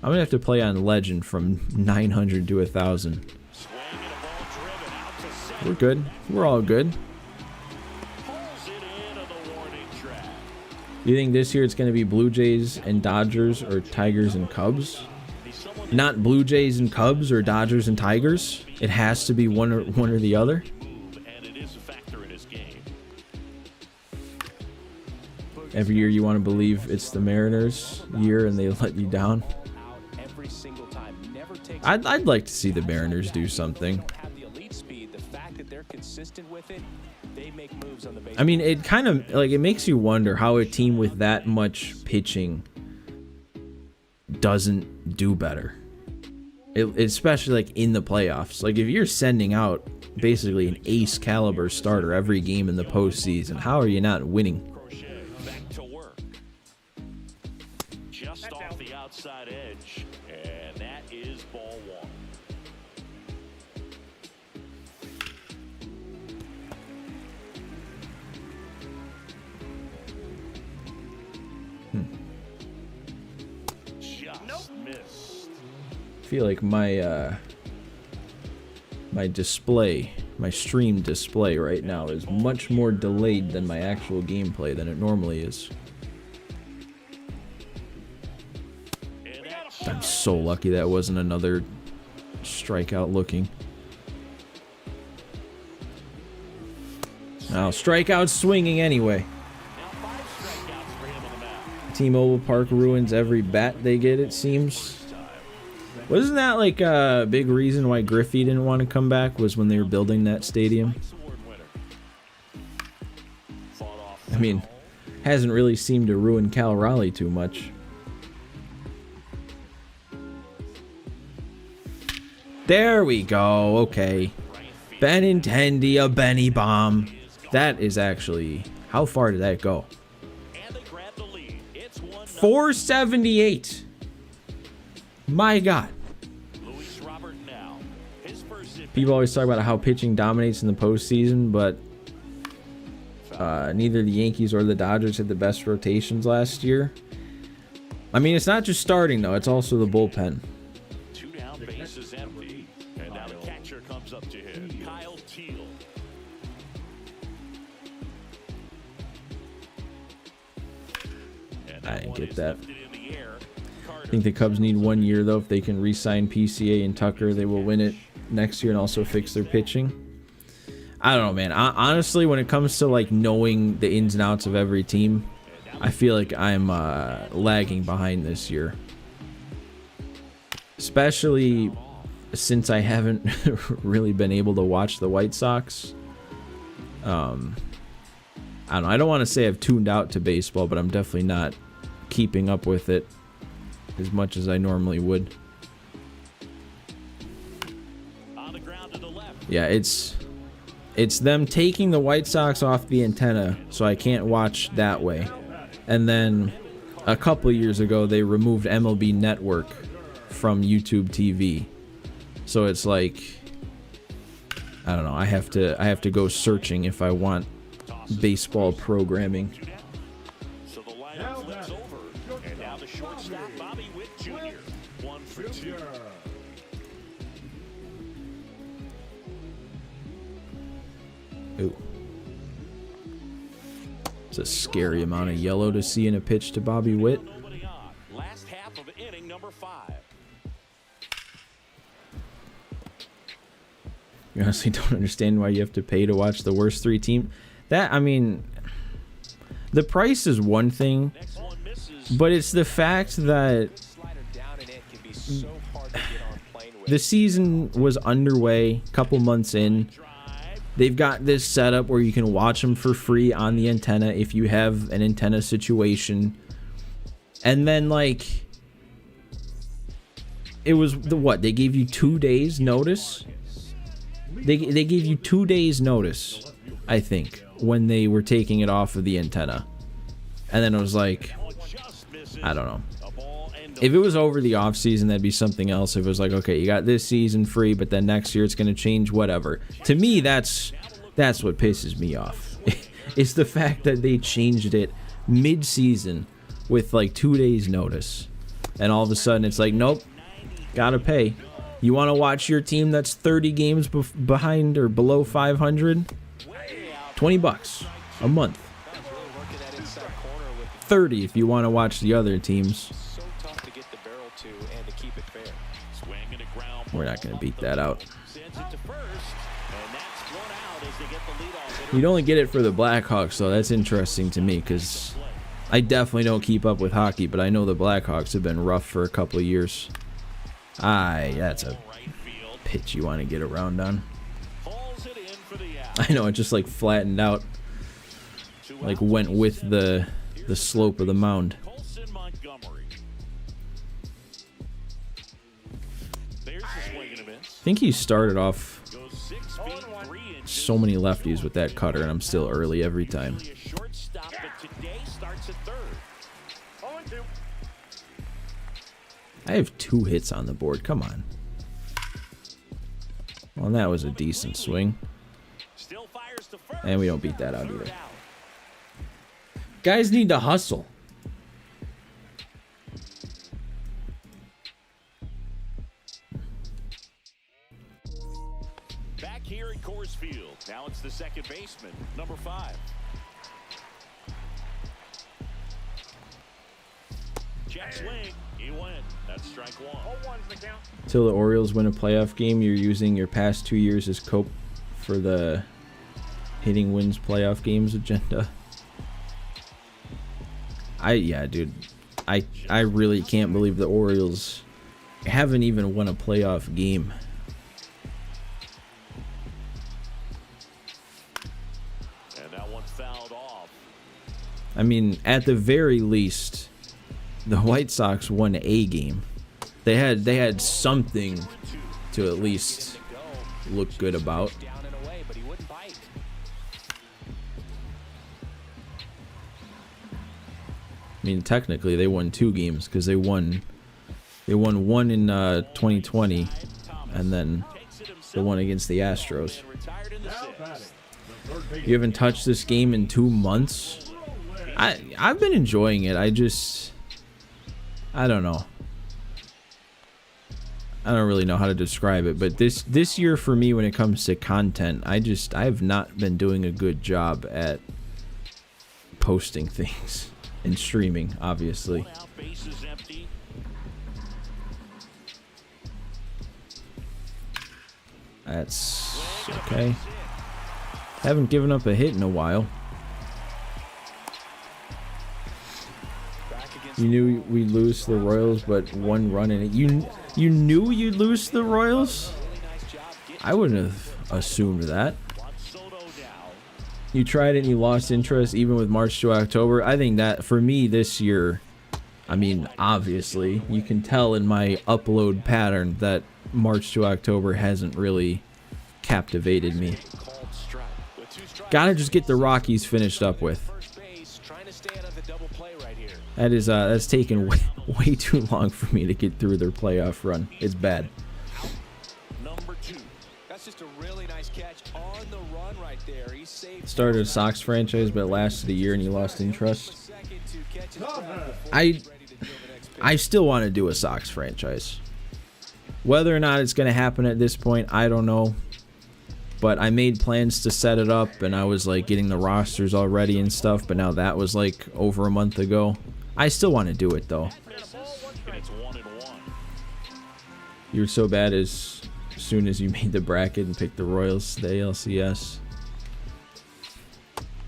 I'm gonna have to play on Legend from 900 to 1,000. Swing and a ball driven out to center. We're good. We're all good. Pulls it into the warning track. You think this year it's gonna be Blue Jays and Dodgers or Tigers and Cubs? Not Blue Jays and Cubs or Dodgers and Tigers. It has to be one or the other. Move, and it is a factor in his game. Every year you want to believe it's the Mariners' year and they let you down. Out every single time. Never takes. I'd like to see the Mariners do something. Have the elite speed. The fact that they're consistent with it, they make moves on the base. I mean, it kind of like it makes you wonder how a team with that much pitching doesn't do better. Especially like in the playoffs. Like if you're sending out basically an ace caliber starter every game in the postseason, how are you not winning? Crochet back to work. Just off the outside edge, and that is ball one. Just missed. I feel like my display, my stream display right now is much more delayed than my actual gameplay than it normally is. I'm so lucky that wasn't another strikeout looking. Now, strikeout swinging anyway. Now 5 strikeouts for him on the mound. T-Mobile Park ruins every bat they get, it seems. Wasn't that like a big reason why Griffey didn't want to come back, was when they were building that stadium? Award winner. Fought off I mean, hasn't really seemed to ruin Cal Raleigh too much. There we go, okay. Benintendi, a Benny bomb. That is actually, how far did that go? and they grab the lead. It's 1-0. 478. My God. Luis Robert now. His first at People always talk about how pitching dominates in the postseason, but neither the Yankees or the Dodgers had the best rotations last year. I mean, it's not just starting, though. It's also the bullpen. 2 down, bases empty. And now the catcher comes up to hit. Kyle Teal. And I didn't one get is that. lifted in the air. I think the Cubs need 1 year, though. If they can re-sign PCA and Tucker, they will win it next year and also fix their pitching. I don't know, man. Honestly, when it comes to like knowing the ins and outs of every team, I feel like I'm lagging behind this year. Especially since I haven't really been able to watch the White Sox I don't know. I don't want to say I've tuned out to baseball, but I'm definitely not keeping up with it as much as I normally would. On the ground to the left. Yeah, it's them taking the White Sox off the antenna, so I can't watch that way. And then a couple years ago, they removed MLB Network from YouTube TV. So it's like, I don't know. I have to go searching if I want baseball programming. So the lineup flips over. And now the shortstop, Bobby Witt Jr. 1 for 2. Ooh. It's a scary amount of yellow to see in a pitch to Bobby Witt. Opening on. Last half of inning number 5. You honestly don't understand why you have to pay to watch the worst 3 team. That, I mean, the price is one thing, Next one misses. but it's the fact that Slider down and it can be so hard to get on plane with. the season was underway, a couple months in. Drive. They've got this setup where you can watch them for free on the antenna if you have an antenna situation. And then, like, it was the what? They gave you 2 days notice? They gave you 2 days notice, I think, when they were taking it off of the antenna. And then it was like, Just misses. I don't know. A ball and If it was over the off season, that'd be something else. If it was like, okay, you got this season free, but then next year it's going to change, whatever. To me, that's what pisses me off. It's the fact that they changed it mid-season with like 2 days notice. And all of a sudden it's like, nope, gotta pay. You want to watch your team that's 30 games behind or below 500? $20 a month. Really working that inside corner with 30 if you want to watch the other teams. so tough to get the barrel to and to keep it fair. swing and a ground. We're not going to beat that out. Sends it to first. And that's thrown out as they get the leadoff hitter. You'd only get it for the Blackhawks, though. That's interesting to me because I definitely don't keep up with hockey, but I know the Blackhawks have been rough for a couple of years. That's a Right field. pitch you want to get around on. Hauls it in for the out. I know, it just like flattened out, Two like outs. went with the slope of the mound. Colson Montgomery. There's the swing and a miss. I think he started off Goes 6 feet 3 inches. so many lefties with that cutter, and I'm still early every time. Usually a shortstop, but today starts at third. 0-2. I have 2 hits on the board. Come on. Well, that was a decent swing. Still fires to first. And we don't beat that out Third either. out. Guys need to hustle. Back here at Coors Field. Now it's the second baseman, number 5. Check swing. He went. That's strike 1. 0-1's the count. Till the Orioles win a playoff game, you're using your past 2 years as cope for the hitting wins playoff games agenda. Dude. I really can't believe the Orioles haven't even won a playoff game. And that one fouled off. I mean, at the very least, the White Sox won a game. They had something to at least look good about. Down and away, but he wouldn't bite. I mean, technically, they won 2 games because they won one in 2020, and then the one against the Astros. And retired in the 6th. You haven't touched this game in 2 months. I've been enjoying it. I don't know. I don't really know how to describe it, but this year for me, when it comes to content, I have not been doing a good job at posting things and streaming, obviously. One out, base is empty. That's okay. Haven't given up a hit in a while. Back against You knew we'd lose to the Royals, but 1 run in it. You knew you'd lose to the Royals? really nice job getting I wouldn't have assumed that. Juan Soto down. you tried it and you lost interest even with March to October. I think that for me this year, I mean, obviously, you can tell in my upload pattern that March to October hasn't really captivated me. Gotta just get the Rockies finished up with. That is, that's taken way too long for me to get through their playoff run. It's bad. Number 2. That's just a really nice catch on the run right there. He saved Started a Sox franchise, but it lasted a year and you lost interest. I still want to do a Sox franchise. Whether or not it's going to happen at this point, I don't know. But I made plans to set it up, and I was like getting the rosters already and stuff, but now that was like over a month ago. I still want to do it though. And it's 1-1. You were so bad as soon as you made the bracket and picked the Royals to the ALCS.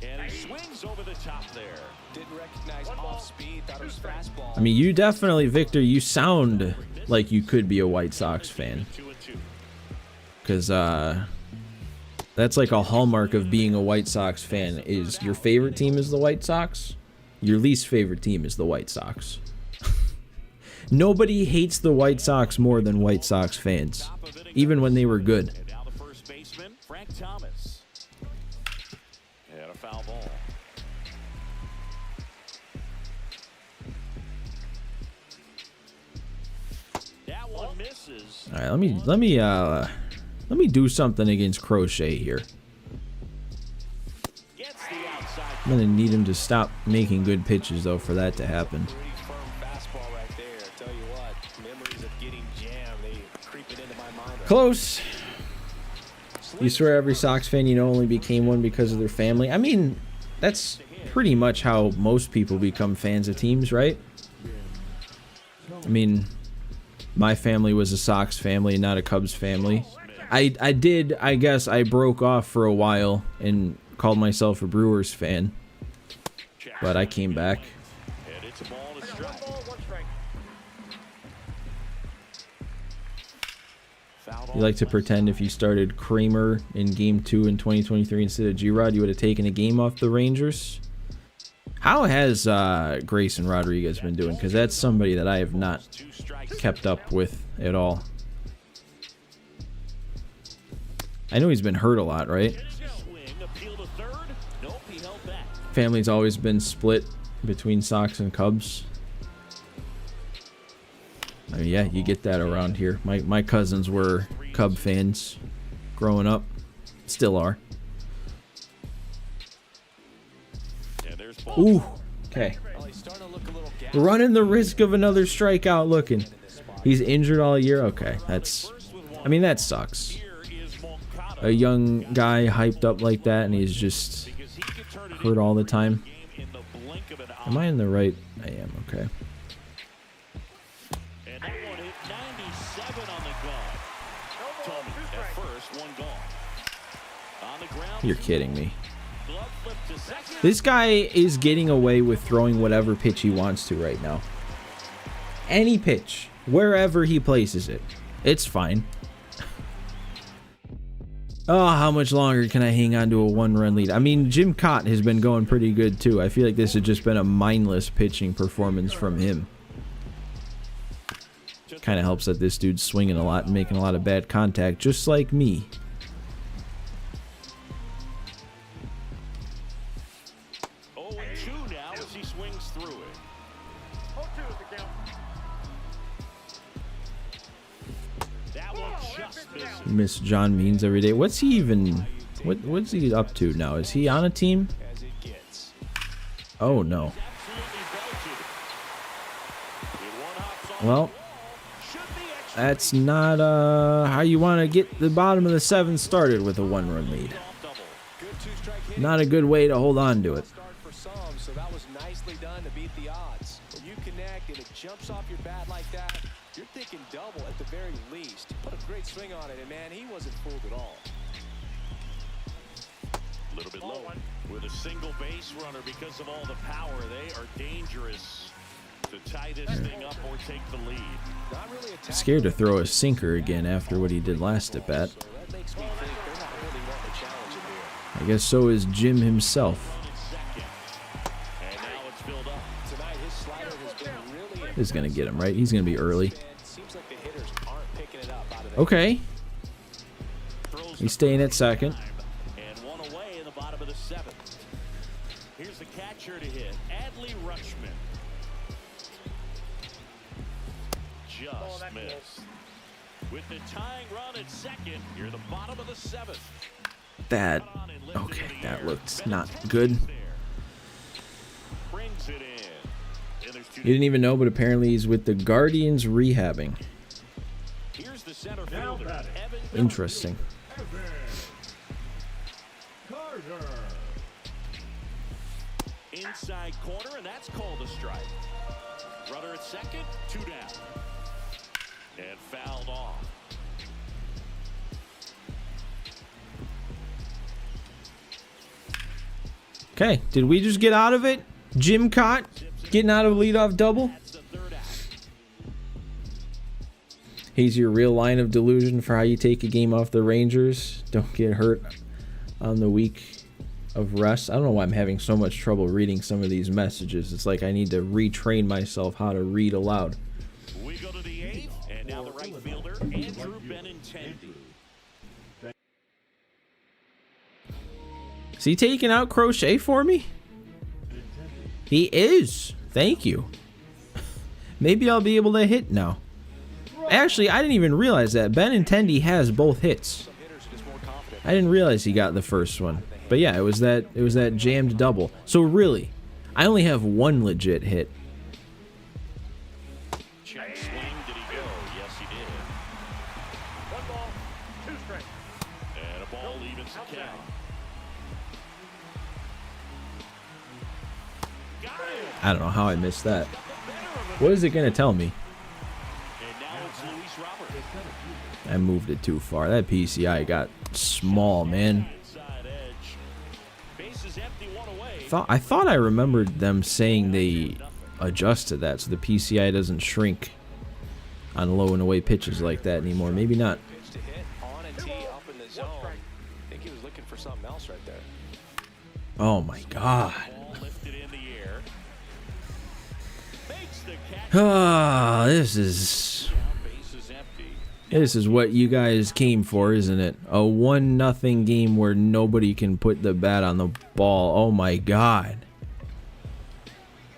And he swings over the top there. Didn't recognize off speed, thought it was fastball. I mean, you definitely, Victor, you sound like you could be a White Sox fan. 2-2. Because, that's like a hallmark of being a White Sox fan, is your favorite team is the White Sox, your least favorite team is the White Sox. Nobody hates the White Sox more than White Sox fans, even when they were good. And now the first baseman, Frank Thomas. And a foul ball. That one misses. All right, let me do something against Crochet here. Gets the outside. I'm gonna need him to stop making good pitches though for that to happen. Pretty firm fastball right there. Tell you what, memories of getting jammed, they creeping into my mind. Close. You swear every Sox fan you know only became one because of their family? I mean, that's pretty much how most people become fans of teams, right? I mean, my family was a Sox family, not a Cubs family. I guess I broke off for a while and called myself a Brewers fan, but I came back. And it's a ball to One strike. ball, one strike. Fouled You like to pretend if you started Kramer in Game 2 in 2023 instead of G-Rod, you would have taken a game off the Rangers? How has Grayson Rodriguez been doing? Because that's somebody that I have not Two strikes. kept up with at all. I know he's been hurt a lot, right? Swing, appeal to third. Nope, he held back. Family's always been split between Sox and Cubs. I mean, yeah, you get that around here. My cousins were Cub fans growing up. Still are. And there's ball. Ooh, okay. Well, he's starting to look a little gassed Running the risk of another strikeout looking. in this spot. He's injured all year? Okay, that's... I mean, that sucks. Here is Moncada. A young guy hyped up like that and he's just Because he could turn it hurt all the time. in the blink of an eye. Am I in the right? I am, okay. And that one hit 97 on the gun. Tommy at first, one gone. On the ground. You're kidding me. Glove flip to second. This guy is getting away with throwing whatever pitch he wants to right now. Any pitch, wherever he places it. It's fine. Oh, how much longer can I hang on to a one-run lead? I mean, Jim Cott has been going pretty good, too. I feel like this has just been a mindless pitching performance from him. Kind of helps that this dude's swinging a lot and making a lot of bad contact, just like me. 0-2 now as he swings through it. 0-2 is the count. That one just misses. Miss John Means every day. What's he even... What's he up to now? Is he on a team? As it gets. Oh, no. Absolutely belted. With one hop on Well, the wall, should be extra that's not how you want to get the bottom of the seventh started with a one-run lead. Good two-strike hit. Not a good way to hold on to it. Start for some, so that was nicely done to beat the odds. When you connect and it jumps off your bat like that, you're thinking double at the very least. Put a great swing on it, and man, he wasn't fooled at all. a little bit low. With a single base runner because of all the power, they are dangerous to tie this thing up or take the lead. Not really a Scared to throw a sinker again after what he did last at bat. So that makes me think they're not really wanting to challenge him here. I guess so is Jim himself. And now it's filled up. Tonight, his slider has been really This is going to get him, right? He's going to be early. seems like the hitters aren't picking it up out of Okay. Throws He's staying at second. and one away in the bottom of the seventh. Here's the catcher to hit, Adley Rutschman. Just missed. With the tying run at second, you're the bottom of the seventh. That, okay, that looked not good. Brings it in. And there's two. You didn't even know, but apparently he's with the Guardians rehabbing. Here's the center fielder, Evan. Interesting. Inside corner, and that's called a strike. Runner at second, 2 down. And fouled off. Okay, did we just get out of it? Jim Cott getting out of a leadoff double? That's the third out. He's your real line of delusion for how you take a game off the Rangers. Don't get hurt on the week of rest. I don't know why I'm having so much trouble reading some of these messages. It's like I need to retrain myself how to read aloud. We go to the eighth, and now the right fielder, Andrew Benintendi. Is he taking out Crochet for me? He is. Thank you. Maybe I'll be able to hit now. Actually, I didn't even realize that. Benintendi has both hits. some hitters are just more confident. I didn't realize he got the first one. But yeah, it was that jammed double. So really, I only have one legit hit. Check swing, did he go? Yes, he did. 1 ball, 2 strikes. And a ball evens the count. Got him. I don't know how I missed that. What is it going to tell me? And now it's Luis Robert. I moved it too far. That PCI got small, man. Inside edge. Base is empty, 1 away. I thought I remembered them saying they adjusted that so the PCI doesn't shrink on low and away pitches like that anymore. Maybe not. Pitch to hit on a tee up in the zone. I think he was looking for something else right there. Oh my god. Ball lifted in the air. Makes the catch. Ah, this is Base is empty. this is what you guys came for, isn't it? A 1-0 game where nobody can put the bat on the ball. Oh my god.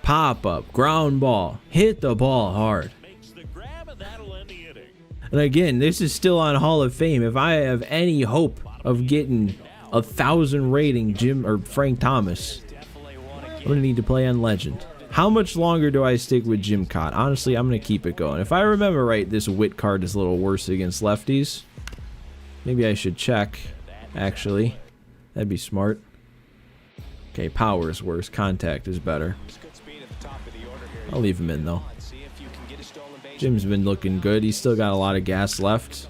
Pop up, ground ball, hit the ball hard. Makes the grab, and that'll end the inning. And again, this is still on Hall of Fame. If I have any hope of getting 1,000 rating Jim or Frank Thomas, I'm gonna need to play on Legend. How much longer do I stick with Jim Cott? Honestly, I'm gonna keep it going. If I remember right, this Witt card is a little worse against lefties. Maybe I should check. Actually, that'd be smart. Okay, power is worse. Contact is better. It's good speed at the top of the order here. I'll leave him in though. See if you can get a stolen base. Jim's been looking good. He's still got a lot of gas left.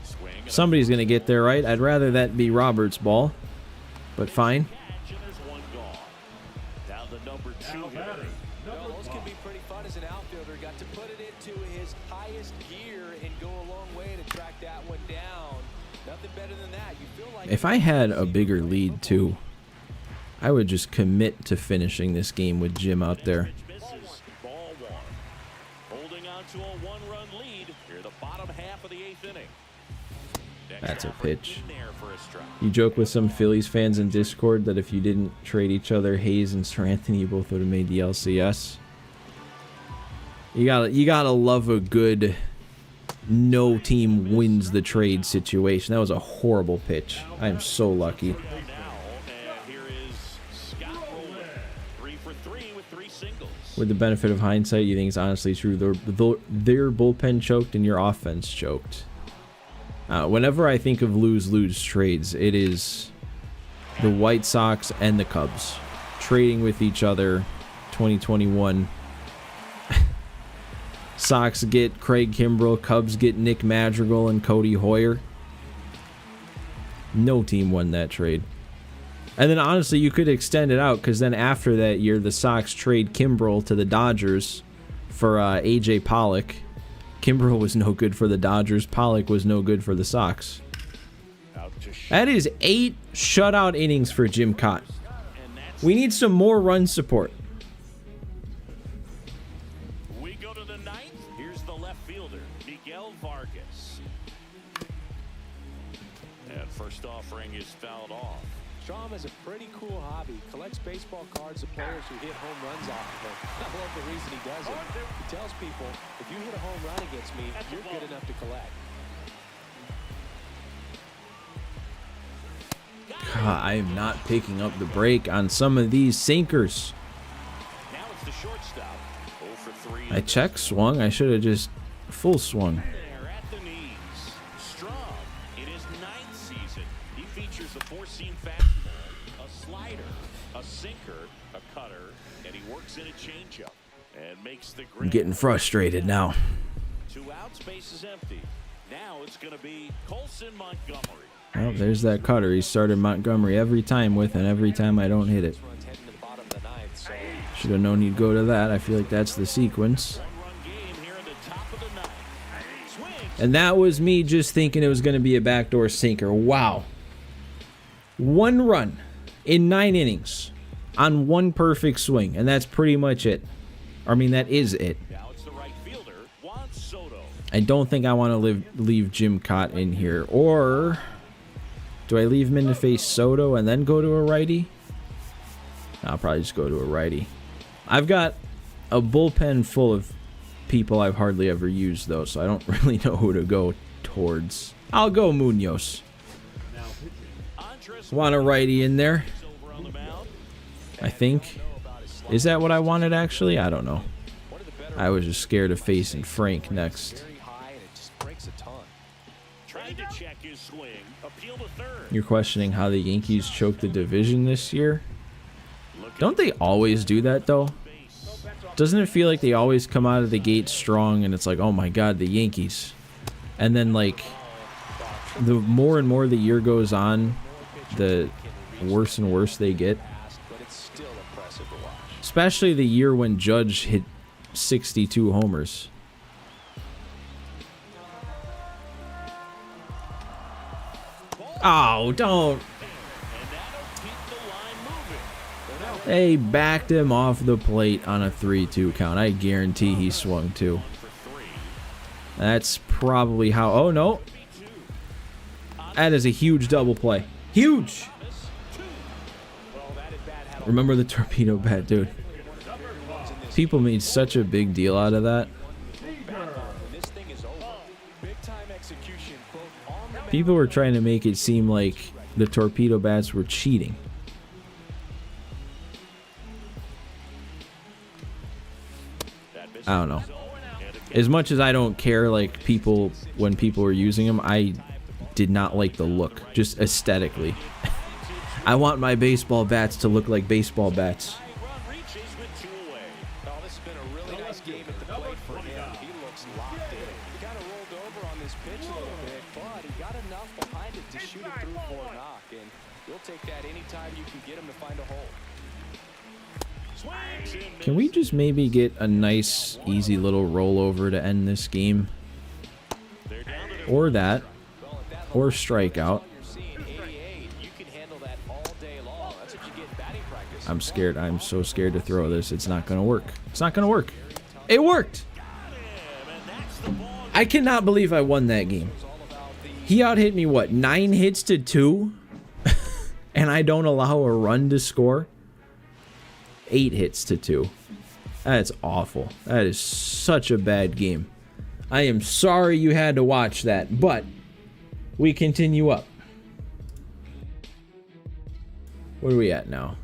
Swing and a Somebody's gonna get there, right? I'd rather that be Robert's ball, but fine. catch, and there's 1 gone. Now the number 2 hitter. Well, those can be pretty fun as an outfielder. Got to put it into his highest gear and go a long way to track that one down. Nothing better than that. You feel like If I had a bigger lead too, I would just commit to finishing this game with Jim out there. Pitch misses. Ball 1. Holding on to a 1-run lead. Here the bottom half of the 8th inning. Next That's a offer pitch. in there for a strike. You joke with some Phillies fans in Discord that if you didn't trade each other, Hayes and Sir Anthony, you both would have made the LCS. You gotta love a good no team wins the trade situation. That was a horrible pitch. I am so lucky. Now, and here is Scott Rowland. 3 for 3 with 3 singles. With the benefit of hindsight, you think it's honestly true. Their bullpen choked and your offense choked. Whenever I think of lose-lose trades, it is the White Sox and the Cubs trading with each other. 2021. Sox get Craig Kimbrell, Cubs get Nick Madrigal and Cody Hoyer. No team won that trade. And then honestly, you could extend it out because then after that year, the Sox trade Kimbrell to the Dodgers for AJ Pollock. Kimbrell was no good for the Dodgers. Pollock was no good for the Sox. Out to That is 8 shutout innings for Jim Kaat. And that's We need some more run support. we go to the ninth. Here's the left fielder, Miguel Vargas. And first offering is fouled off. Strom has a pretty cool hobby. Collects baseball cards of players who hit home runs off of him. I love the reason he does it. He tells people, if you hit a home run against me, you're good enough to collect. God, I am not picking up the break on some of these sinkers. Now it's the shortstop. 0 for 3. I check swung. I should have just full swung. There at the knees. Strong in his 9th season. He features a 4-seam fastball, a slider, a sinker, a cutter, and he works in a changeup and makes the I'm grab. getting frustrated now. 2 outs, base is empty. Now it's going to be Colson Montgomery. Well, there's that cutter. He started Montgomery every time with, and every time I don't hit it. Runs heading to the bottom of the ninth, so Should have known he'd go to that. I feel like that's the sequence. 1-run game here in the top of the 9th. Swings. And that was me just thinking it was going to be a backdoor sinker. Wow. 1 run in 9 innings on 1 perfect swing, and that's pretty much it. I mean, that is it. Now it's the right fielder, Juan Soto. I don't think I want to leave Jim Kaat in here. Or do I leave him in to face Soto and then go to a righty? I'll probably just go to a righty. I've got a bullpen full of people I've hardly ever used, though, so I don't really know who to go towards. I'll go Munoz. Andres Want a righty in there, over on the mound. I think. Is that what I wanted, actually? I don't know. one of the better I was just scared of facing Frank next. very high, and it just breaks a ton. Trying to check his swing. Appeal to third. You're questioning how the Yankees choked the division this year? Don't they always do that, though? Doesn't it feel like they always come out of the gate strong and it's like, oh my god, the Yankees. And then, like, the more and more the year goes on, the worse and worse they get. But it's still impressive to watch. Especially the year when Judge hit 62 homers. Oh, don't. And that'll keep the line moving. They backed him off the plate on a 3-2 count. I guarantee he swung too. For 3. That's probably how. Oh, no. That is a huge double play. Huge. Remember the torpedo bat, dude. People made such a big deal out of that. When this thing is over, big time execution, both on the People were trying to make it seem like the torpedo bats were cheating. I don't know. As much as I don't care, like, people, when people were using them, I did not like the look, just aesthetically. I want my baseball bats to look like baseball bats. Run reaches with 2 away. Oh, this has been a really nice game at the plate for him. He looks locked in. He kind of rolled over on this pitch a little bit, but he got enough behind it to shoot it through for a knock. And you'll take that anytime you can get him to find a hole. Swings and Can we just maybe get a nice, easy little rollover to end this game? they're down to the Or that. Well, at that Or level, strikeout. you're seeing 88. You can handle that all day long. That's what you get in batting practice. I'm scared. I'm so scared to throw this. It's not going to work. It's not going to work. It worked. and that's the ball. I cannot believe I won that game. He out-hit me, what, 9 hits to 2? And I don't allow a run to score? 8 hits to 2. That's awful. That is such a bad game. I am sorry you had to watch that, but we continue up. What are we at now?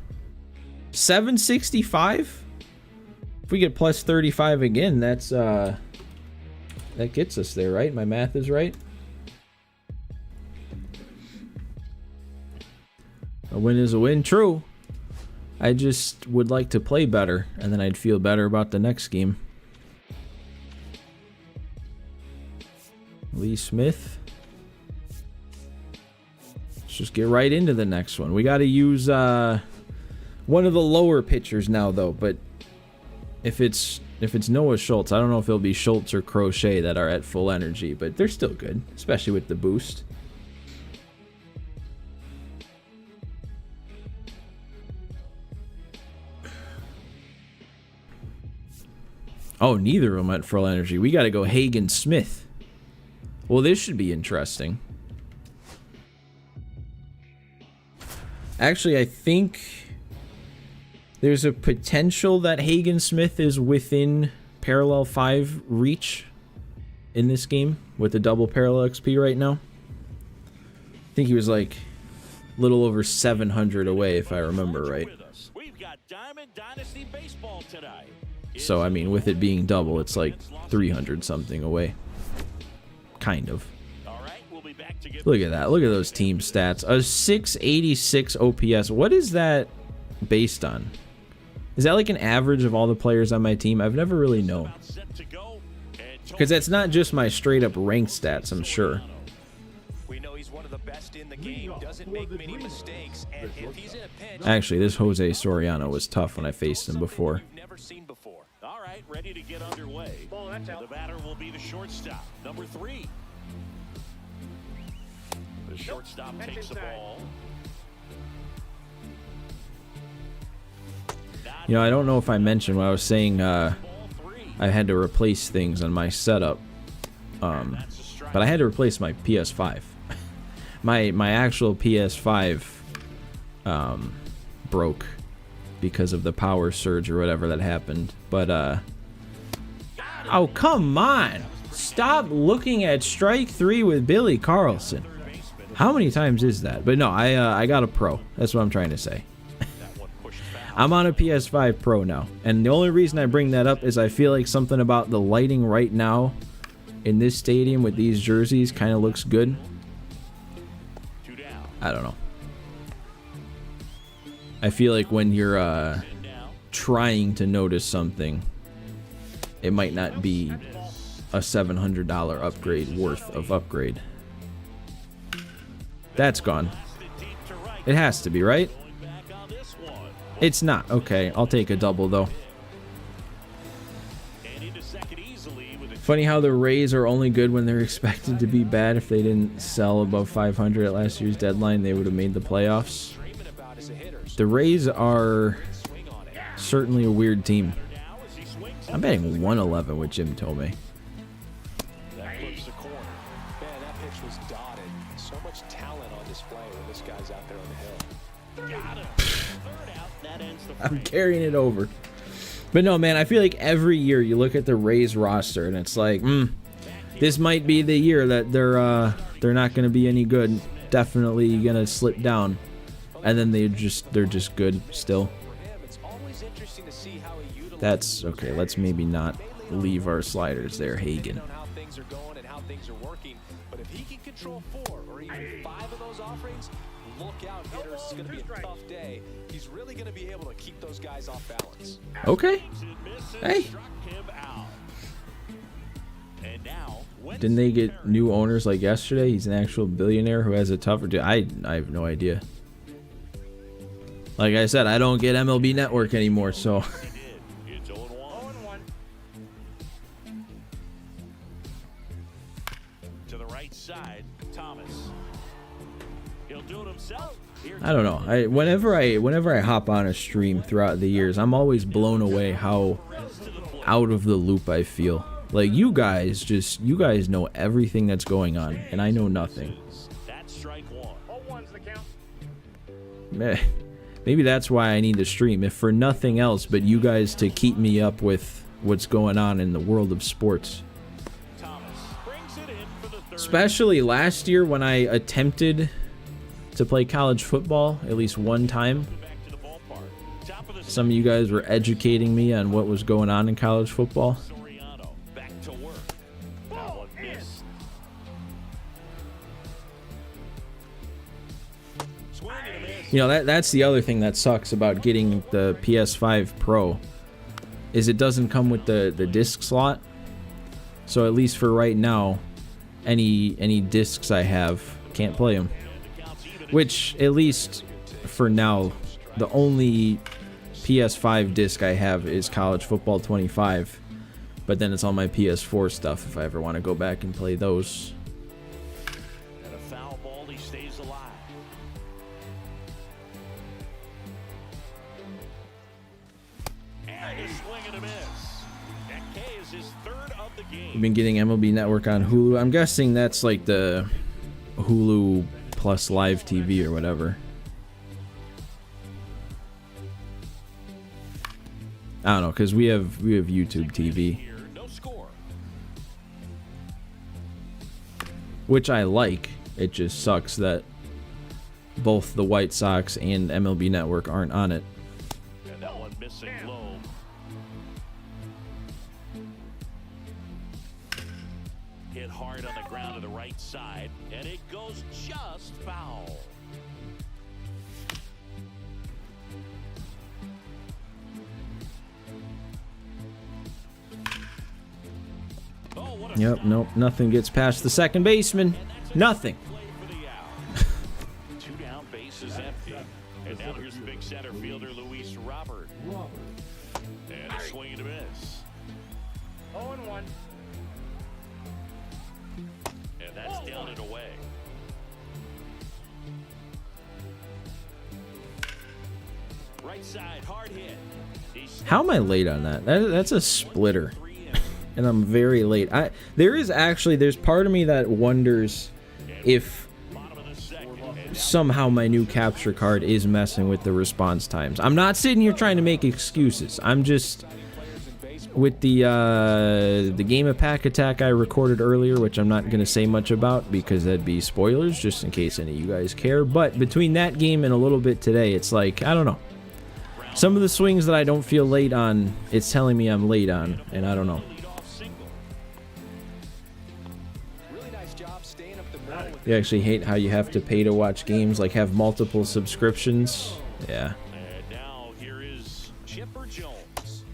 765? If we get plus 35 again, that's that gets us there, right? My math is right. A win is a win, true. I just would like to play better, and then I'd feel better about the next game. Lee Smith. Let's just get right into the next one. We got to use one of the lower pitchers now, though. But if it's Noah Schultz, I don't know if it'll be Schultz or Crochet that are at full energy, but they're still good, especially with the boost. Oh, neither of them went full energy. We got to go Hagen Smith. Well, this should be interesting. Actually, I think there's a potential that Hagen Smith is within Parallel 5 reach in this game with the double Parallel XP right now. I think he was like a little over 700 away, if I remember right. We've got Diamond Dynasty Baseball tonight. So, I mean, with it being double, it's like 300 something away. Kind of. All right, we'll be back to get Look at that. Look at those team stats. A 686 OPS. What is that based on? Is that like an average of all the players on my team? I've never really known. set to go. Because that's not just my straight up rank stats, I'm sure. We know he's one of the best in the game, doesn't make many mistakes, and if he's in a pinch, Actually, this Jose Soriano was tough when I faced him before. we've never seen before. All right, ready to get underway. Ball, that's out. The batter will be the shortstop, number 3. The shortstop That's takes the inside. ball. You know, I don't know if I mentioned when I was saying Ball 3. I had to replace things on my setup. That's a strike. But I had to replace my PS5. my actual PS5 broke because of the power surge or whatever that happened. But oh, come on. Stop looking at strike 3 with Billy Carlson. How many times is that? But no, I got a Pro. That's what I'm trying to say. That one pushed foul. I'm on a PS5 Pro now. And the only reason I bring that up is I feel like something about the lighting right now in this stadium with these jerseys kind of looks good. 2 down. I don't know. I feel like when you're Now, trying to notice something, it might not be a $700 upgrade worth of upgrade. That's gone. blasted deep to right. It has to be, right? Going back on this one. It's not. Okay, I'll take a double though. And into second easily with a Funny how the Rays are only good when they're expected to be bad. If they didn't sell above 500 at last year's deadline, they would have made the playoffs. Dreaming about as a hitter, The Rays are swing on it. certainly a weird team. now as he swings. I'm betting 111 with Jim Tomei. That flips the corner. Man, that pitch was dotted. So much talent on display when this guy's out there on the hill. Got him. Third out. That ends the I'm frame. carrying it over. But no, man, I feel like every year you look at the Rays roster and it's like, this might be the year that they're not going to be any good. Definitely going to slip down. And then they're just good still. For him, it's always interesting to see how he utilizes That's okay. Let's maybe not leave our sliders there, Hagen. on how things are going and how things are working. But if he can control 4 or even 5 of those offerings, look out, hitters. It's going to be a tough day. He's really going to be able to keep those guys off balance. Okay. Hey. Struck him out. And now, Didn't they get new owners like yesterday? He's an actual billionaire who has a tougher... I have no idea. Like I said, I don't get MLB Network anymore, so... it's 0-1. 0-1. To the right side, Thomas. He'll do it himself. Here I don't know. Whenever I hop on a stream throughout the years, I'm always blown away how out of the loop I feel. Like you guys know everything that's going on, and I know nothing. that's strike 1. 0-1's the count. Meh. Maybe that's why I need to stream, if for nothing else but you guys to keep me up with what's going on in the world of sports. Thomas brings it in for the third. Especially last year when I attempted to play college football at least one time. Back to the ballpark. Top of the Some of you guys were educating me on what was going on in college football. Soriano back to work. That one missed. Swing and a miss. You know, that's the other thing that sucks about getting the PS5 Pro is it doesn't come with the disc slot. So at least for right now, any discs I have can't play them. Which, at least for now, the only PS5 disc I have is College Football 25. But then it's all my PS4 stuff if I ever want to go back and play those. And a foul ball, he stays alive. And a swing and a miss. That McKay is his third of the game. We've been getting MLB Network on Hulu. I'm guessing that's like the Hulu plus live TV or whatever. I don't know, because we have YouTube TV, Here, no score. which I like. It just sucks that both the White Sox and MLB Network aren't on it. And that one missing low. Hit hard on the ground to the right side, and it goes just foul. Oh, what a Yep, stop. nope, nothing gets past the second baseman. Nothing. Play for the out. 2 down, base is empty. And now here's big center fielder Luis Robert. And a swing and a miss. 0-1. And that's down and away. Right side, hard hit. He's How am I late on that? That's a splitter. 3 And I'm very late. There's part of me that wonders if bottom of the second. And somehow my new capture card is messing with the response times. I'm not sitting here trying to make excuses. I'm just with the game of Pack Attack I recorded earlier, which I'm not going to say much about because that'd be spoilers just in case any of you guys care. But between that game and a little bit today, it's like, I don't know. Some of the swings that I don't feel late on, it's telling me I'm late on, and I don't know. leadoff single. Really nice job staying up the middle with You actually hate how you have to pay to watch games, like have multiple subscriptions. Yeah. And now here is Chipper Jones.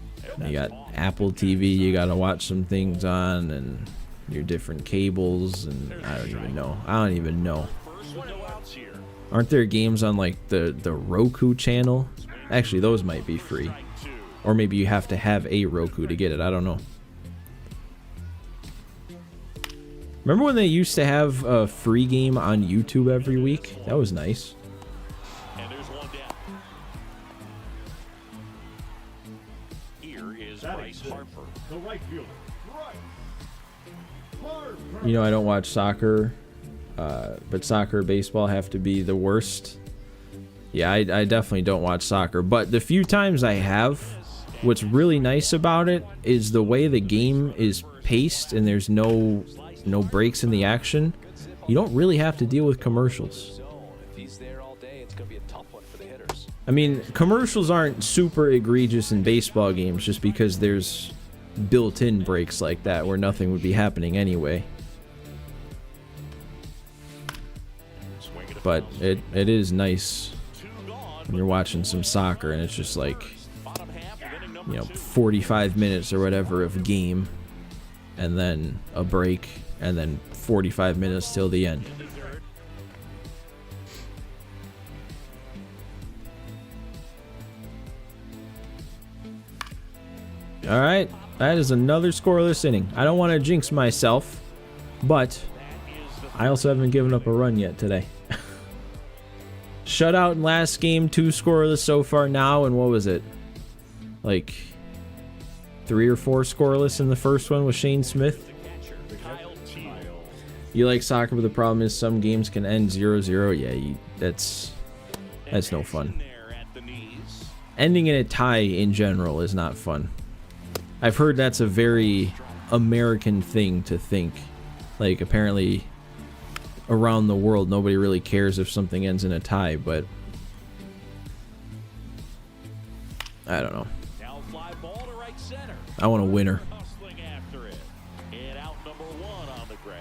You got Apple TV, you gotta watch some things on, and your different cables, and I don't even know. First with no outs here. Aren't there games on like the Roku channel? Actually, those might be free. Strike 2. Or maybe you have to have a Roku to get it. I don't know. Remember when they used to have a free game on YouTube every week? That was nice. And there's one down. Here is Bryce Harper. The right fielder. Right. Harper. You know, I don't watch soccer, but soccer and baseball have to be the worst. Yeah, I definitely don't watch soccer, but the few times I have, what's really nice about it is the way the game is paced and there's no breaks in the action. You don't really have to deal with commercials. zone. If he's there all day, it's going to be a tough one for the hitters. I mean, commercials aren't super egregious in baseball games just because there's built-in breaks like that where nothing would be happening anyway. Swing and a But foul. it is nice 2 gone. when you're watching some soccer and it's just like, Bottom half of inning number you know, 2. 45 minutes or whatever of game, and then a break, and then 45 minutes till the end. In the third. All right, that is another scoreless inning. I don't want to jinx myself, but That is the I also haven't given up a run yet today. Shutout in last game, 2 scoreless so far now, and what was it? Like 3 or 4 scoreless in the first one with Shane Smith. catcher, Kyle Teel. You like soccer, but the problem is some games can end 0-0. Yeah, that's no fun. There at the knees. Ending in a tie in general is not fun. I've heard that's a very American thing to think. Like, apparently around the world nobody really cares if something ends in a tie, but I don't know. Now fly ball to right center. I want a winner. Hustling after it. And out number 1 on the grab.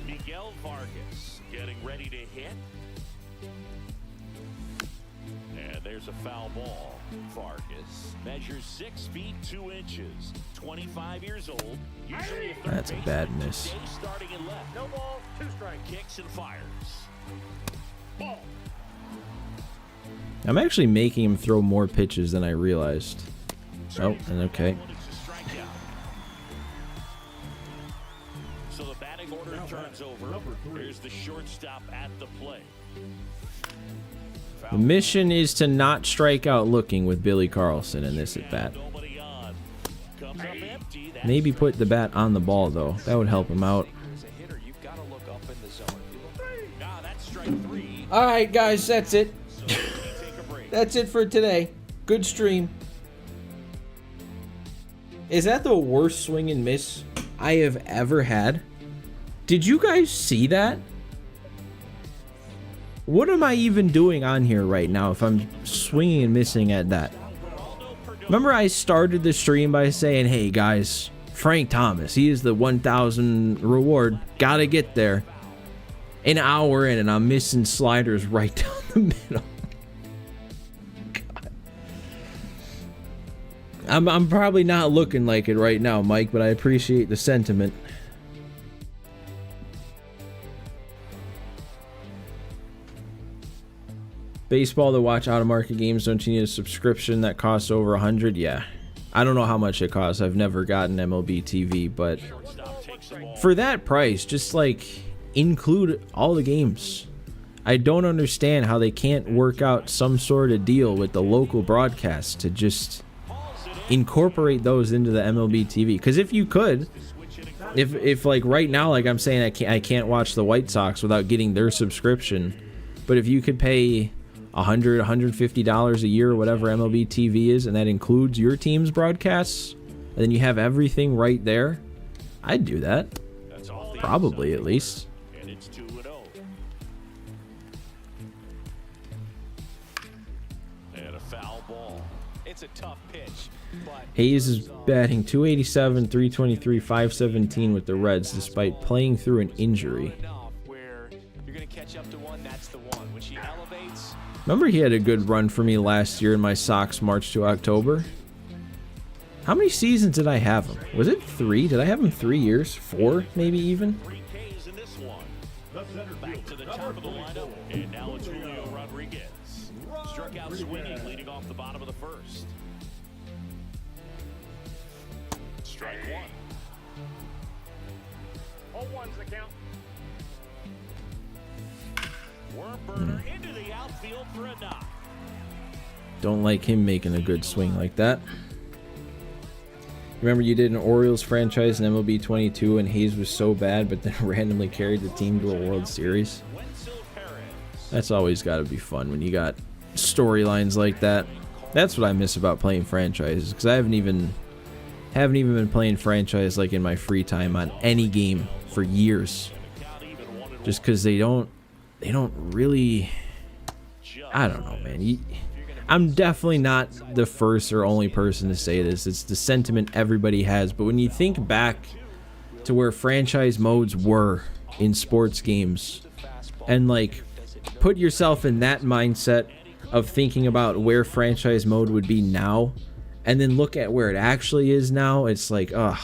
Miguel Vargas getting ready to hit. And there's a foul ball. Vargas measures 6 feet 2 inches, 25 years old. Usually a third That's a baseman. bad miss. Today starting in left. No ball. 2 strikes. Kicks and fires. Ball. I'm actually making him throw more pitches than I realized. Oh, and okay. One is a strikeout. So the batting order turns over. Here's the shortstop at the plate. The mission is to not strike out looking with Billy Carlson in this at bat. Nobody on. Maybe put the bat on the ball, though. That would help him out. As a hitter, you've got to look up in the zone. That's strike 3. All right, guys, that's it. So we take a break. That's it for today. Good stream. Is that the worst swing and miss I have ever had? Did you guys see that? What am I even doing on here right now if I'm swinging and missing at that? Remember I started the stream by saying, hey guys, Frank Thomas, he is the 1,000 reward. Gotta get there. An hour in and I'm missing sliders right down the middle. God. I'm probably not looking like it right now, Mike, but I appreciate the sentiment. Baseball to watch out-of-market games, don't you need a subscription that costs over $100? Yeah. I don't know how much it costs. I've never gotten MLB TV, but for that price, just like include all the games. I don't understand how they can't work out some sort of deal with the local broadcast to just incorporate those into the MLB TV. Because if you could, if like right now, like I'm saying, I can't watch the White Sox without getting their subscription, but if you could pay $100, $150 a year or whatever MLB TV is, and that includes your team's broadcasts, and then you have everything right there, I'd do that. Probably, at least. And it's 2-0. And a foul ball. It's a tough pitch, but Hayes is batting 287, 323, 517 with the Reds despite playing through an injury. enough where you're going to catch up to one, that's the one. When she elevates, Remember he had a good run for me last year in my Sox March to October? How many seasons did I have him? Was it 3? Did I have him 3 years? 4, maybe even? 3 Ks in this one. The center Back to the fielder, top of the number lineup. 24. And now it's Julio Rodriguez. Struck out swinging, leading off the bottom of the first. Strike 1. 0-1's the count. Worm burner into the outfield for a knock. Don't like him making a good swing like that. Remember you did an Orioles franchise in MLB 22 and Hayes was so bad but then randomly carried the team to a World Series? Wenzel Perez. That's always got to be fun when you got storylines like that. That's what I miss about playing franchises, because I haven't even been playing franchise like in my free time on any game for years. Just because they don't really, I don't know, man. I'm definitely not the first or only person to say this. It's the sentiment everybody has. But when you think back to where franchise modes were in sports games, and like put yourself in that mindset of thinking about where franchise mode would be now, and then look at where it actually is now, it's like, ugh.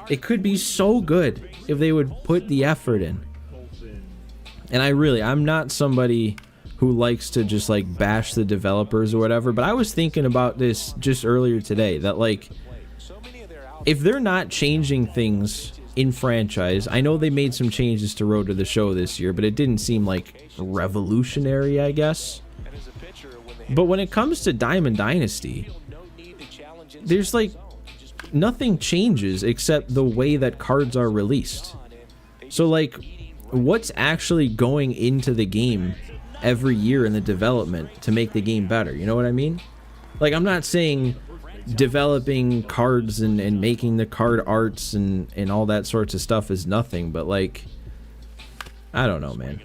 It could be so good if they would put the effort in. And I'm not somebody who likes to just like bash the developers or whatever, but I was thinking about this just earlier today, that like, if they're not changing things in franchise, I know they made some changes to Road to the Show this year, but it didn't seem like revolutionary, I guess. But when it comes to Diamond Dynasty, there's like nothing changes except the way that cards are released. So like, what's actually going into the game every year in the development to make the game better? You know what I mean? Like, I'm not saying developing cards and making the card arts and all that sorts of stuff is nothing, but like, I don't know, man.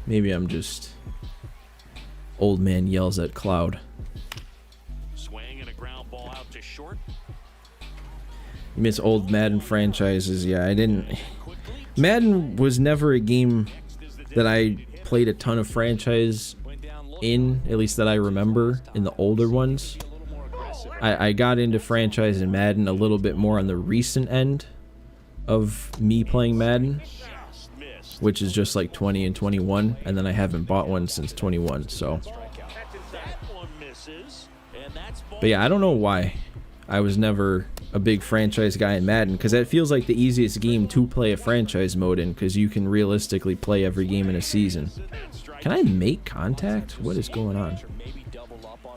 Maybe I'm just old man yells at cloud. Swing and a ground ball out to short. You miss old Madden franchises. Yeah, I didn't. Madden was never a game that I played a ton of franchise in, at least that I remember in the older ones. I got into franchise in Madden a little bit more on the recent end of me playing Madden, which is just like 20 and 21, and then I haven't bought one since 21, so. But yeah, I don't know why I was never a big franchise guy in Madden, because that feels like the easiest game to play a franchise mode in, because you can realistically play every game in a season. Can I make contact? What is going on?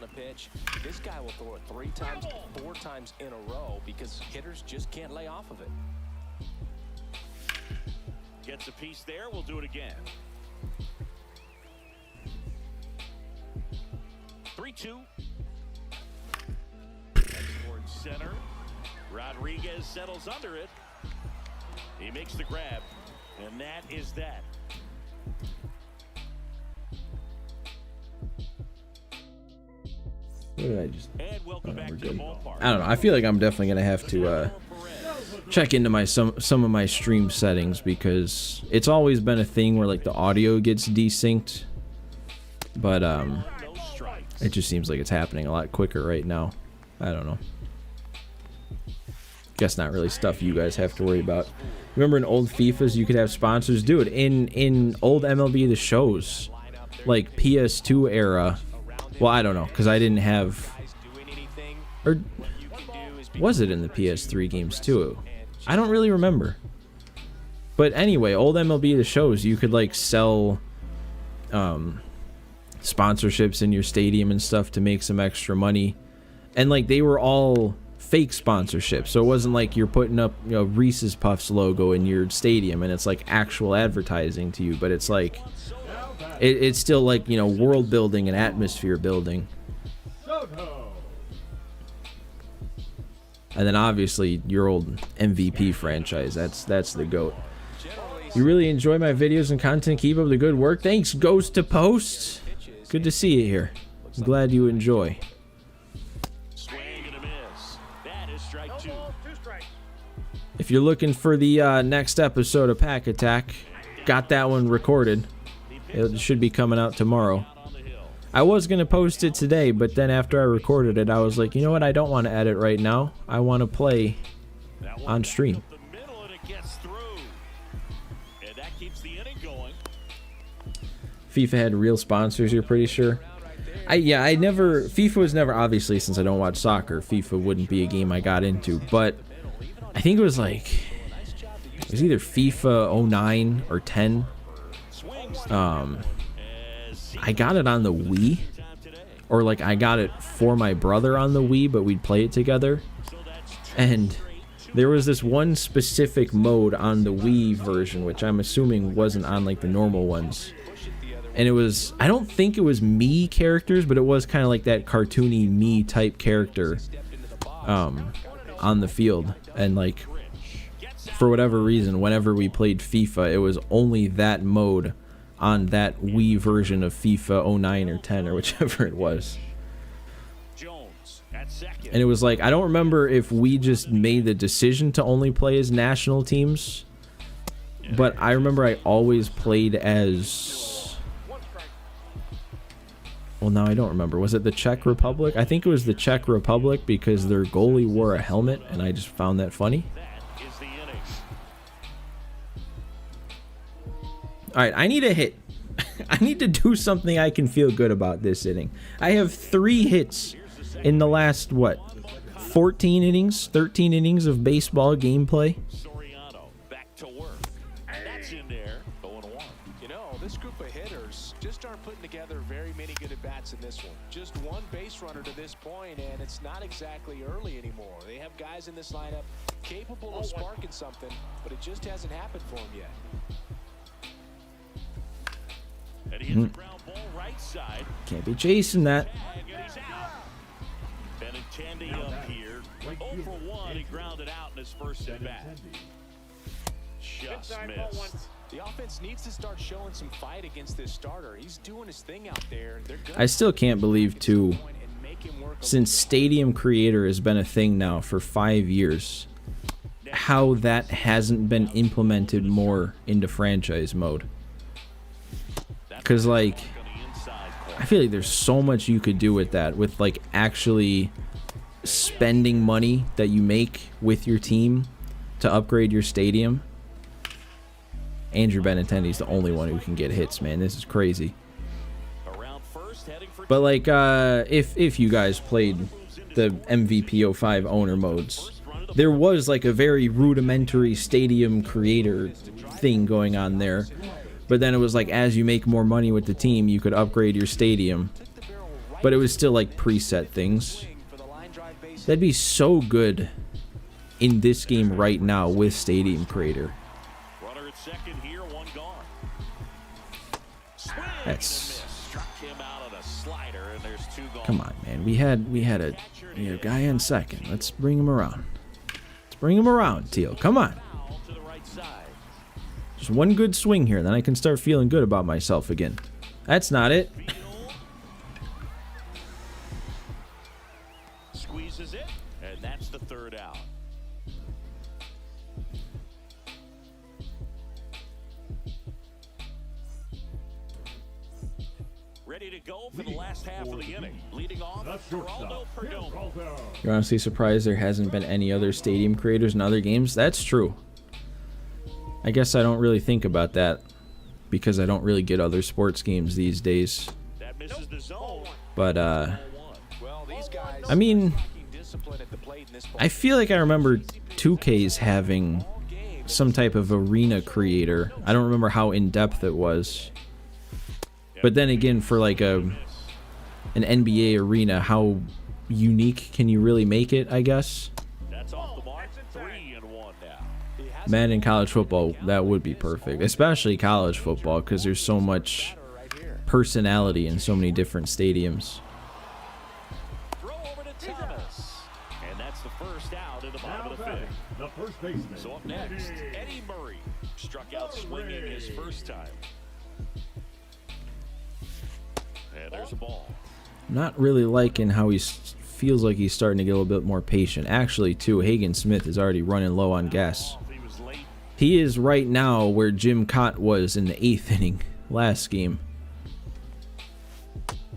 on a pitch, this guy will throw it 3 times, 4 times in a row because hitters just can't lay off of it. Gets a piece there. We'll do it again. 3-2. Towards center. Rodriguez settles under it. He makes the grab, and that is that. What did I just... And welcome back to the ballpark. I don't know. I feel like I'm definitely gonna have to check into my some of my stream settings, because it's always been a thing where like the audio gets desynced, but No strikes. it just seems like it's happening a lot quicker right now. I don't know. Guess not really stuff you guys have to worry about. Remember in old FIFAs you could have sponsors? Dude, in old MLB The Shows, like PS2 era, well, I don't know, because I didn't have, or was it in the PS3 games too? I don't really remember. But anyway, old MLB The Shows, you could like sell sponsorships in your stadium and stuff to make some extra money, and like they were all fake sponsorships, so it wasn't like you're putting up, you know, Reese's Puffs logo in your stadium and it's like actual advertising to you, but it's like it's still like, you know, world building and atmosphere building. And then obviously your old MVP franchise, that's the GOAT. You really enjoy my videos and content. Keep up the good work. Thanks, Ghost to Post. Good to see you here. I'm glad you enjoy. Swing and a miss. That is strike 2. 2 strikes. If you're looking for the next episode of Pack Attack, got that one recorded. It should be coming out tomorrow. I was going to post it today, but then after I recorded it, I was like, you know what? I don't want to edit right now. I want to play on stream. Up the middle, and it gets through. And that keeps the inning going. FIFA had real sponsors, you're pretty sure? FIFA was never, obviously, since I don't watch soccer, FIFA wouldn't be a game I got into, but I think it was like, it was either FIFA 09 or 10. I got it on the Wii, or like I got it for my brother on the Wii, but we'd play it together. And there was this one specific mode on the Wii version, which I'm assuming wasn't on like the normal ones. And it was, I don't think it was me characters, but it was kind of like that cartoony me type character on the field. And like, for whatever reason, whenever we played FIFA, it was only that mode on that Wii version of FIFA 09 or 10 or whichever it was. Jones at second. And it was like, I don't remember if we just made the decision to only play as national teams, but I remember I always played as, well, now I don't remember. Was it the Czech Republic? I think it was the Czech Republic because their goalie wore a helmet, and I just found that funny. That is the inning. All right, I need a hit. I need to do something I can feel good about this inning. I have 3 hits in the last, 14 innings, 13 innings of baseball gameplay. Soriano back to work. That's in there. 0-1. You know, this group of hitters just aren't putting together very many good at-bats in this one. Just one base runner to this point, and it's not exactly early anymore. They have guys in this lineup capable of sparking something, but it just hasn't happened for them yet. And he hits a ground ball right side. Can't be chasing that. And he's out. Benintendi up here. 0 for 1. He grounded out in his first at bat. Just missed. The offense needs to start showing some fight against this starter. He's doing his thing out there. They're gonna I still can't believe, too, and make him work a since Stadium Creator has been a thing now for 5 years, how that hasn't been implemented more into franchise mode. Because, like, I feel like there's so much you could do with that, with, like, actually spending money that you make with your team to upgrade your stadium. Andrew Benintendi's the only one who can get hits, man. This is crazy. Around first, heading for But, like, if you guys played the MVP 05 owner modes, there was, like, a very rudimentary Stadium Creator thing going on there. But then it was like, as you make more money with the team, you could upgrade your stadium. but it was still like preset things. That'd be so good in this game right now with Stadium Creator. Runner at second here, one gone. That's, Struck him out on a slider, and there's two gone. come on, man. We had a guy on second. Let's bring him around. Let's bring him around, Teal. Come on. Foul to the right side. Just one good swing here, then I can start feeling good about myself again. That's not it. Squeezes it, and that's the third out. Ready to go for the last half of the inning. Leading off, The Geraldo shortstop, Tim Perdomo. Caldwell. You're honestly surprised there hasn't been any other Stadium Creators in other games? That's true. I guess I don't really think about that because I don't really get other sports games these days. That misses the zone. But, One. Well, these guys I mean, lacking discipline at the plate in this ball I feel like I remember 2K's having game. some type of arena creator. I don't remember how in-depth it was. But then again, for like an NBA arena, how unique can you really make it, I guess? That's off the mark. 3-1 now. He has Man, in college football, that would be perfect. Especially college football, because there's so much right here. personality in so many different stadiums. Throw over to Thomas. And that's the first out in the bottom Now of the batting, fifth. the first baseman. So up next, Eddie Murray struck out swinging his first time. And there's a ball. Not really liking how he feels like he's starting to get a little bit more patient. Actually, too, Hagen Smith is already running low on gas. He was late. He is right now where Jim Cott was in the 8th inning last game.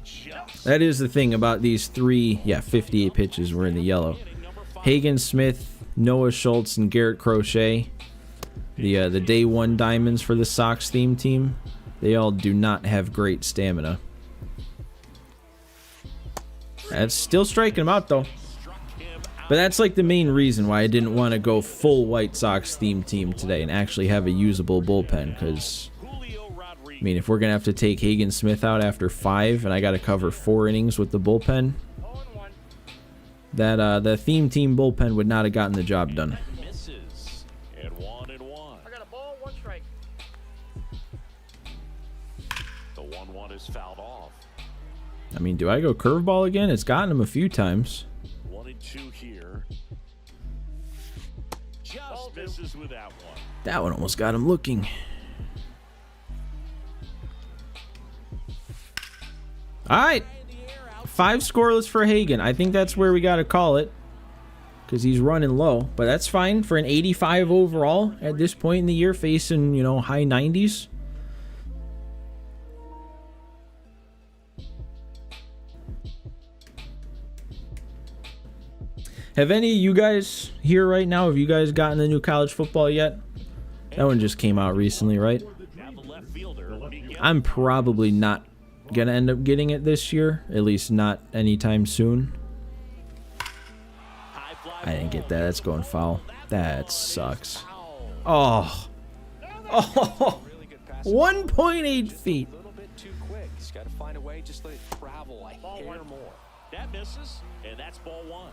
Just That is the thing about these 58 pitches were in the yellow. Hagen Smith, Noah Schultz, and Garrett Crochet, the day one diamonds for the Sox theme team, they all do not have great stamina. That's still striking him out though. But that's like the main reason why I didn't want to go full White Sox theme team today and actually have a usable bullpen, because Julio I Rodriguez. mean, if we're gonna have to take Hagen Smith out after 5 and I gotta cover 4 innings with the bullpen, 0-1. that the theme team bullpen would not have gotten the job done. Misses. And 1-1. I got a ball, 1 strike. The 1-1 is fouled off. I mean, do I go curveball again? It's gotten him a few times. 1-2 here. Just misses with that one. That one almost got him looking. All right, 5 scoreless for Hagen. I think that's where we got to call it, because he's running low. But that's fine for an 85 overall at this point in the year, facing, high 90s. Have any of you guys here right now, have you guys gotten the new college football yet? That one just came out recently, right? Now the left fielder. Miguel. I'm probably not going to end up getting it this year, at least not anytime soon. High fly I didn't get that. That's going foul. That sucks. foul. Oh. Oh. Really good pass. 1.8 feet. A little bit too quick. He's got to find a way. Just let it travel a hair more. That misses, and that's ball 1.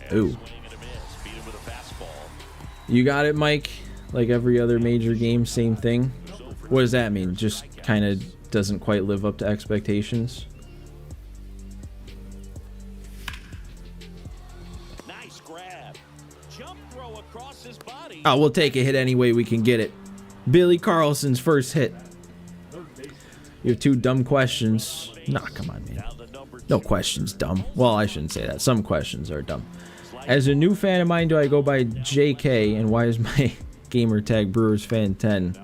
And Ooh. a swing and a miss. Beat him with a fastball. You got it, Mike? Like every other major game, same thing? What does that mean? Just kind of doesn't quite live up to expectations? Nice grab. Jump throw across his body. Oh, we'll take a hit any way we can get it. Billy Carlson's first hit. You have 2 dumb questions. Nah, come on, man. Now the number No 2. questions dumb. Well, I shouldn't say that. Some questions are dumb. As a new fan of mine, do I go by JK, and why is my gamer tag Brewers fan 10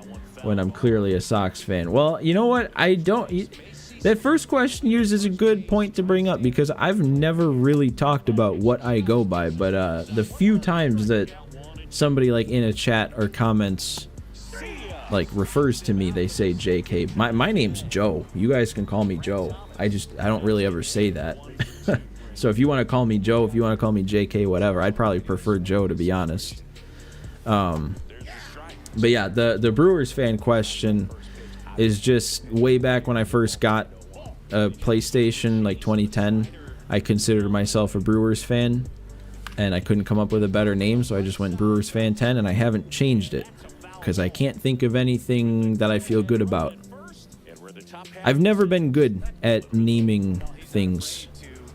when I'm clearly a Sox fan? Well, you know what? I don't. That first question used is a good point to bring up, because I've never really talked about what I go by, but the few times that somebody like in a chat or comments like refers to me, they say JK. My name's Joe. You guys can call me Joe. I don't really ever say that. So if you want to call me Joe, if you want to call me JK, whatever, I'd probably prefer Joe, to be honest. But yeah, the Brewers fan question is just way back when I first got a PlayStation, like 2010. I considered myself a Brewers fan, and I couldn't come up with a better name, so I just went Brewers Fan 10, and I haven't changed it because I can't think of anything that I feel good about. I've never been good at naming things,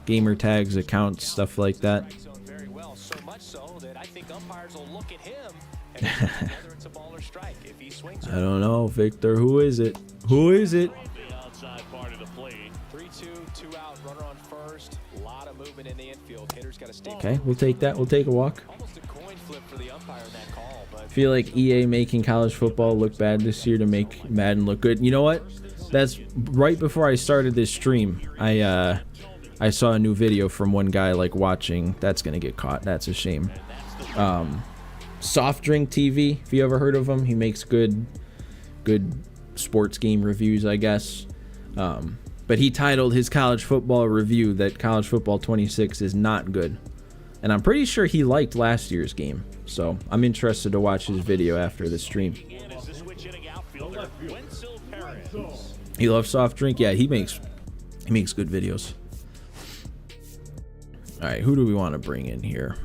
gamer tags, accounts, stuff like that. Very well, so much so that I think umpires will look at him and whether it's a ball or strike. If he swings, I don't know, Victor. Who is it? Who is it? The outside part of the plate. 3-2, 2 out, runner on first. A lot of movement in the infield. Hitter's got to stay. Okay, we'll take that. We'll take a walk. Almost a coin flip for the umpire in that call, but I feel like EA making college football look bad this year to make Madden look good. You know what? That's right before I started this stream. I saw a new video from one guy like watching. That's gonna get caught. That's a shame. Soft Drink TV. If you ever heard of him, he makes good sports game reviews, I guess. But he titled his college football review that College Football 26 is not good. And I'm pretty sure he liked last year's game. So I'm interested to watch his video after the stream. And is the switch hitting outfielder, Wenzel Perez. You love Soft Drink? Yeah, he makes good videos. All right, who do we want to bring in here?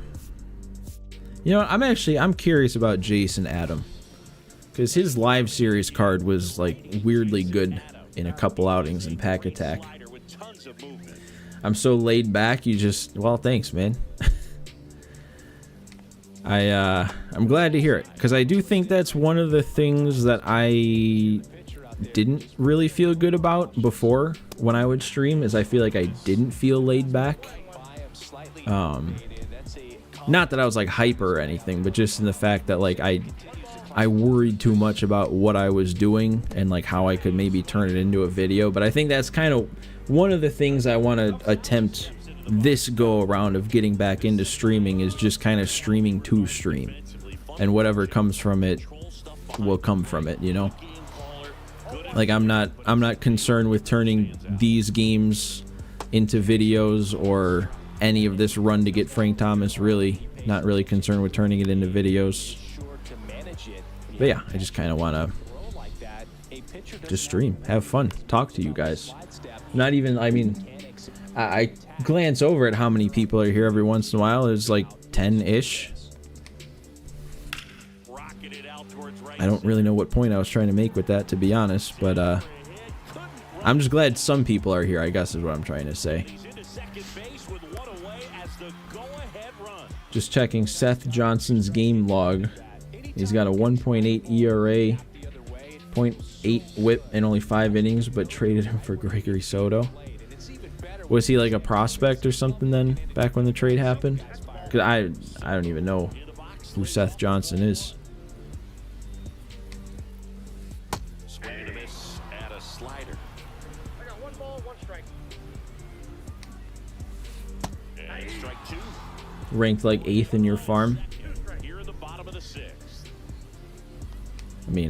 You know what? I'm curious about Jason Adam, because his live series card was like weirdly good in a couple outings in Pack Attack. With tons of movement. I'm so laid back. Well, thanks, man. I'm glad to hear it, because I do think that's one of the things that I didn't really feel good about before when I would stream, is I feel like I didn't feel laid back. Not that I was like hyper or anything, but just in the fact that like I worried too much about what I was doing and like how I could maybe turn it into a video. But I think that's kind of one of the things I want to attempt this go around of getting back into streaming, is just kind of streaming to stream, and whatever comes from it will come from it, you know? Like I'm not concerned with turning these games into videos or any of this run to get Frank Thomas. Really not really concerned with turning it into videos. But yeah, I just kind of want to just stream, have fun, talk to you guys. Not even, I mean, I glance over at how many people are here every once in a while. There's like 10-ish. I don't really know what point I was trying to make with that, to be honest, but I'm just glad some people are here, I guess is what I'm trying to say. Just checking Seth Johnson's game log. He's got a 1.8 ERA, 0.8 whip, and only 5 innings, but traded him for Gregory Soto. Was he like a prospect or something then, back when the trade happened? Because I don't even know who Seth Johnson is. Swing and a miss at a slider. I got 1 ball, 1 strike. And strike 2. Ranked like 8th in your farm. Here in the bottom of the 6th. I mean,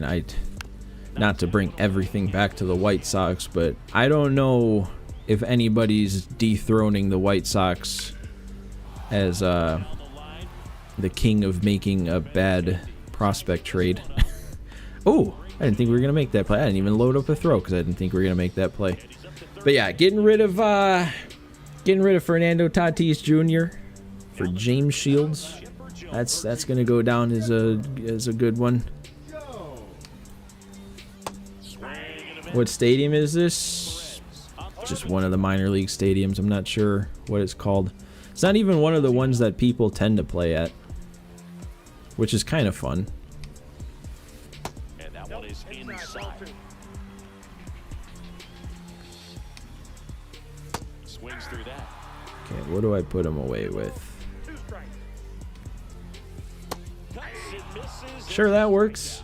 not to bring everything back to the White Sox, but I don't know if anybody's dethroning the White Sox as the king of making a bad prospect trade. Oh, I didn't think we were gonna make that play. I didn't even load up a throw because I didn't think we were gonna make that play. But yeah, getting rid of Fernando Tatis Jr. for James Shields. That's gonna go down as a good one. What stadium is this? Just one of the minor league stadiums. I'm not sure what it's called. It's not even one of the ones that people tend to play at, which is kind of fun. And that one is inside. Swings through that. Okay, what do I put him away with? 2 strikes. Cuts and misses. Sure, that works.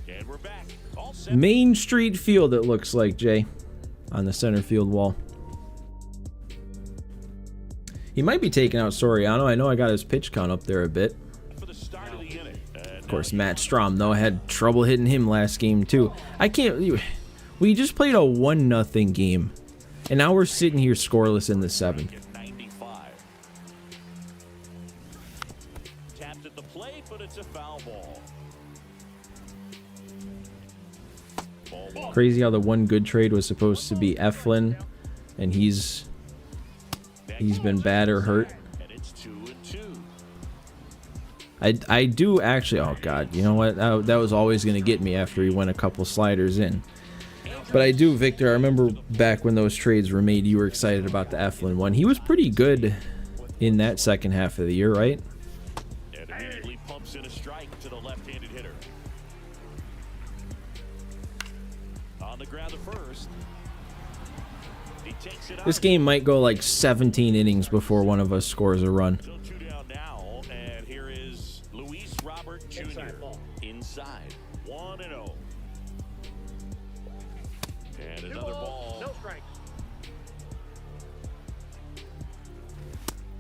And we're back. All set. Main Street Field, it looks like, Jay, on the center field wall. He might be taking out Soriano. I know I got his pitch count up there a bit. For the start of the inning. Of course, Matt Strom, though, had trouble hitting him last game, too. I can't... We just played a 1-0 game, and now we're sitting here scoreless in the 7th. 95. Tapped at the plate, but it's a foul ball. Ball one. Crazy how the one good trade was supposed to be Eflin, and he's been bad or hurt. And it's 2-2. I do actually. Oh God, you know what? That was always gonna get me after he went a couple sliders in. But I do, Victor. I remember back when those trades were made, you were excited about the Eflin one. He was pretty good in that second half of the year, right? And immediately pumps in a strike to the left-handed hitter. On the ground to first. He takes it This out. game might go like 17 innings before one of us scores a run. Still 2 down now, and here is Luis Robert Jr. Inside ball. Inside. 1-0. And Two another balls, ball. no strikes.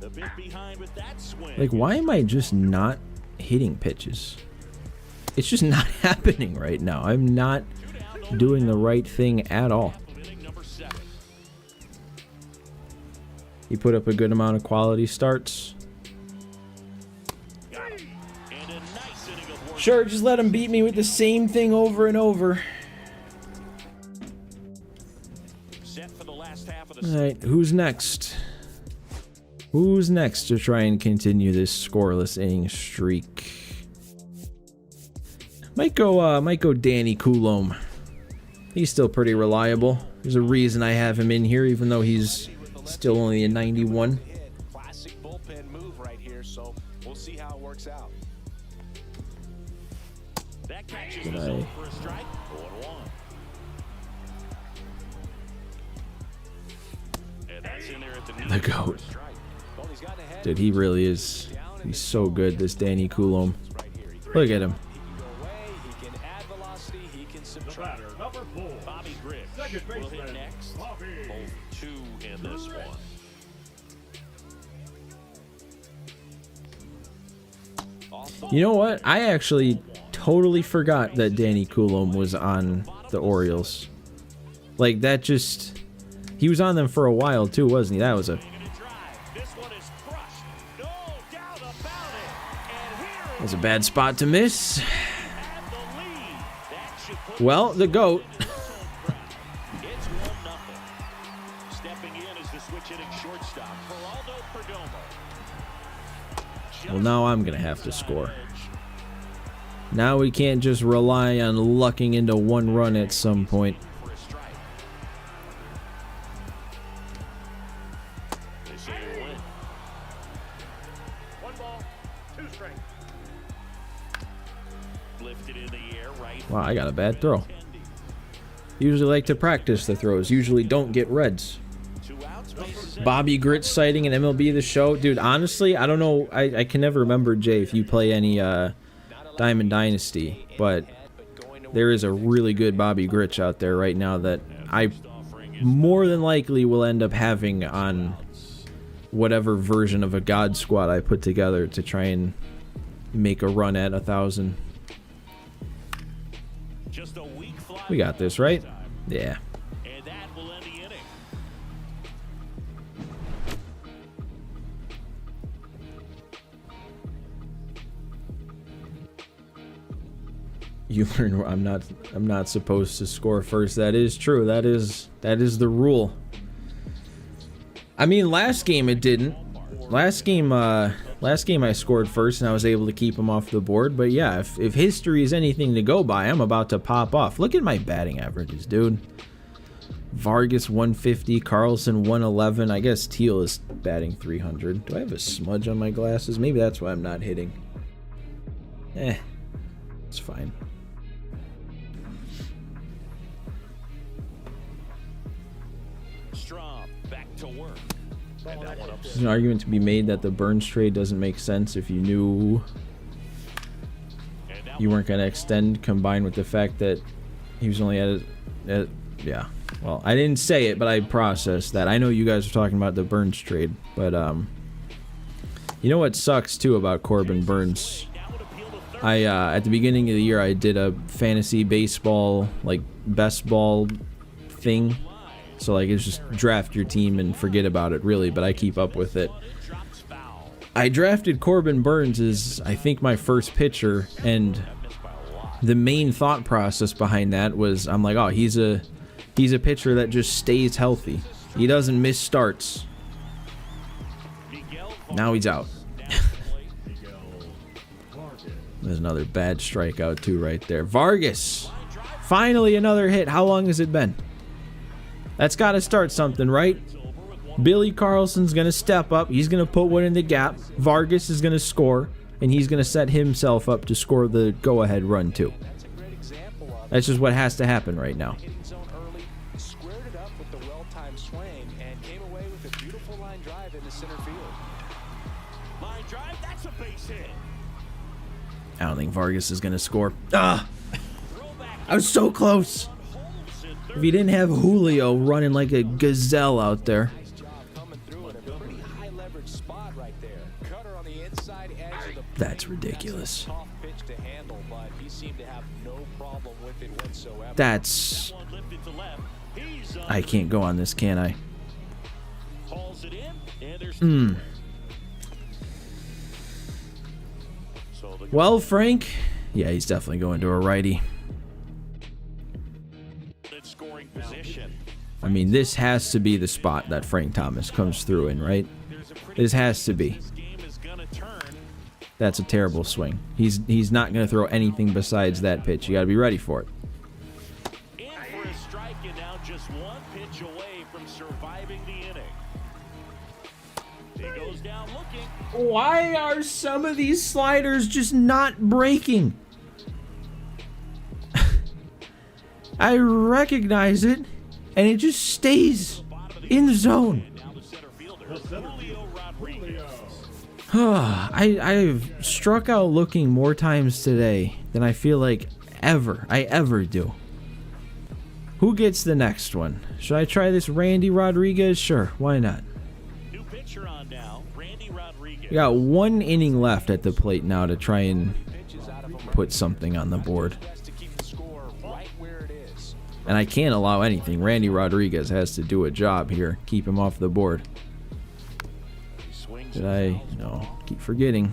A bit behind with that swing. Like, why am I just not hitting pitches? It's just not happening right now. I'm not doing the right thing at all. Top of inning number 7. He put up a good amount of quality starts. Got him. And a nice inning of work. Sure, just let him beat me with the same thing over and over. Set for the last half of the Alright, who's next? Who's next to try and continue this scoreless inning streak? Might go Danny Coulombe. He's still pretty reliable. There's a reason I have him in here, even though he's still only a 91. Classic bullpen move right here, so we'll see how it works out. That catches Good the eye. zone for a strike. 0-1. And that's in there at the The GOAT. Strike. Well, he's gotten ahead. Dude, he really is. He's so good, this Danny Coulombe. Right here. He Look at him. He can go away, he can add velocity, he can The subtract. batter, number 4. Bobby Grich Second will hit baseman, next. Bobby Both 2 in this one. You know what? I actually totally forgot that Danny Coulombe was on the Orioles. Like, that just... He was on them for a while, too, wasn't he? That was a... Taking a drive. This one is crushed. No doubt about it. And here That's a bad spot to miss. at the lead. That should put Well, the GOAT. it's 1-0. Stepping in is the switch hitting shortstop, Geraldo Perdomo. Well, now I'm gonna have to score. Now we can't just rely on lucking into one run at some point. For a strike. They say you win. 1 ball, 2 strikes. Lifted in the air, right. Wow, I got a bad throw. Usually like to practice the throws. Usually don't get reds. 2 outs, base set. Bobby Grit sighting in MLB The Show. Dude, honestly, I don't know. I can never remember, Jay, if you play any Diamond Dynasty. But there is a really good Bobby Gritch out there right now that I more than likely will end up having on whatever version of a God Squad I put together to try and make a run at 1,000. Just a weak fly We got this, right? Yeah. and that will end the inning. You learn I'm not supposed to score first. That is true. That is the rule. I mean, last game it didn't. Last game I scored first and I was able to keep him off the board. But yeah, if history is anything to go by, I'm about to pop off. Look at my batting averages, dude. Vargas 150, Carlson 111. I guess Teal is batting 300. Do I have a smudge on my glasses? Maybe that's why I'm not hitting. It's fine. Strom back to work. And that one up. There's an argument to be made that the Burns trade doesn't make sense if you knew And that you one weren't going to extend, combined with the fact that he was only at yeah. Well, I didn't say it, but I processed that. I know you guys are talking about the Burns trade, but you know what sucks too about Corbin Burns? that would appeal to third. I at the beginning of the year I did a fantasy baseball like best ball thing. So like it's just draft your team and forget about it really, but I keep up with it. Drops foul. I drafted Corbin Burnes as, I think, my first pitcher, and the main thought process behind that was, I'm like, oh, he's a pitcher that just stays healthy. He doesn't miss starts. Now he's out. There's another bad strikeout too right there. Vargas, finally another hit. How long has it been? That's got to start something, right? Billy Carlson's going to step up. He's going to put one in the gap. Vargas is going to score, and he's going to set himself up to score the go-ahead run too. That's just what has to happen right now. Squared it up with the well-timed swing and came away with a beautiful line drive into center field. Line drive, that's a base hit. I don't think Vargas is going to score. Ah! I was so close. If he didn't have Julio running like a gazelle out there. Nice job coming through in a pretty high leverage spot right there. Cutter on the inside edge of the That's ridiculous. That's a tough pitch to handle, but he seemed to have no problem with it whatsoever. That's... One lifted to left. He's I can't go on this, can I? hauls it in, and there's so the Well, Frank... Yeah, he's definitely going to a righty. good scoring position. I mean, this has to be the spot that Frank Thomas comes through in, right? This has to be. This game is gonna turn. That's a terrible swing. He's not going to throw anything besides that pitch. You got to be ready for it. In for a strike, and now just one pitch away from surviving the inning. He goes down looking. Why are some of these sliders just not breaking? I recognize it, and it just stays in the zone. Down the center fielder, Julio Rodriguez. I've struck out looking more times today than I feel like I ever do. Who gets the next one? Should I try this Randy Rodriguez? Sure, why not? New pitcher on now, Randy Rodriguez. We got one inning left at the plate now to try and pitches out of him. put something on the board. Best to keep the score right where it is. And I can't allow anything. Randy Rodriguez has to do a job here. Keep him off the board. He swings Did I? No. Keep forgetting.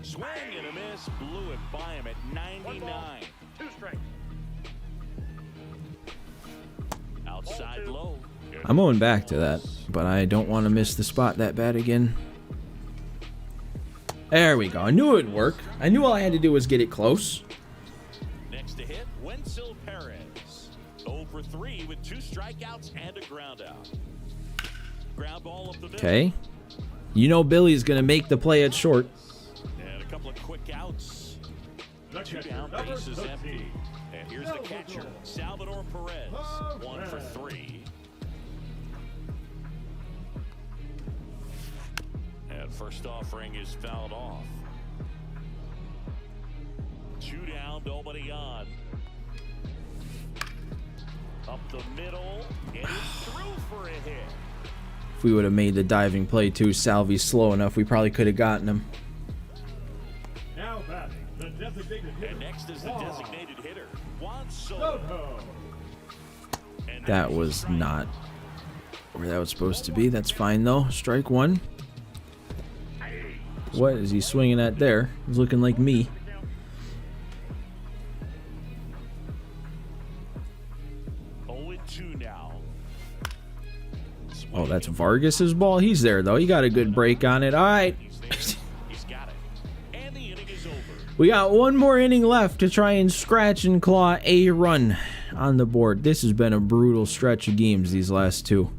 swing and a miss, blew it by him at 99. 2 strikes. Outside low. I'm going back to that, but I don't want to miss the spot that bad again. There we go. I knew it would work. I knew all I had to do was get it close. Next to hit, Wenzel Perez. 0 for 3 with 2 strikeouts and a ground out. Ground ball up the middle. Okay. You know Billy's going to make the play at short. And a couple of quick outs. 2 down, base is empty. And here's the catcher, Salvador Perez. 1 for 3. And first offering is fouled off. 2 down, nobody on. Up the middle, and it's through for a hit. If we would have made the diving play too, Salvi's slow enough, we probably could have gotten him. Now batting, the designated hitter. And next is the designated hitter, Juan Soto. And That was not where that was supposed to be. That's fine though. Strike one. What is he swinging at there? He's looking like me. Oh, and 2 now. Oh, that's Vargas's ball. He's there though. He got a good break on it. All right. He's there. He's got it. And the inning is over. We got one more inning left to try and scratch and claw a run on the board. This has been a brutal stretch of games these last two.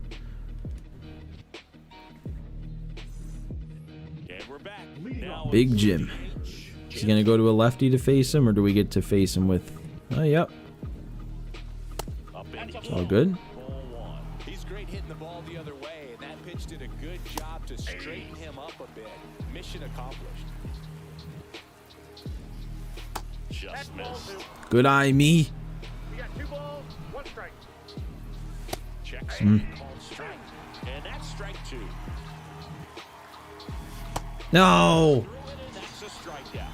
And we're back. Now Big Jim. Is he going to go to a lefty to face him, or do we get to face him with... Oh, yep. up in It's all good. ball 1. He's great hitting the ball the other way, and that pitch did a good job to straighten him up a bit. Mission accomplished. Just missed. Good eye, me. We got 2 balls, 1 strike. Checks Hmm. called strike. And that's strike 2. No. Threw it, and that's a strikeout.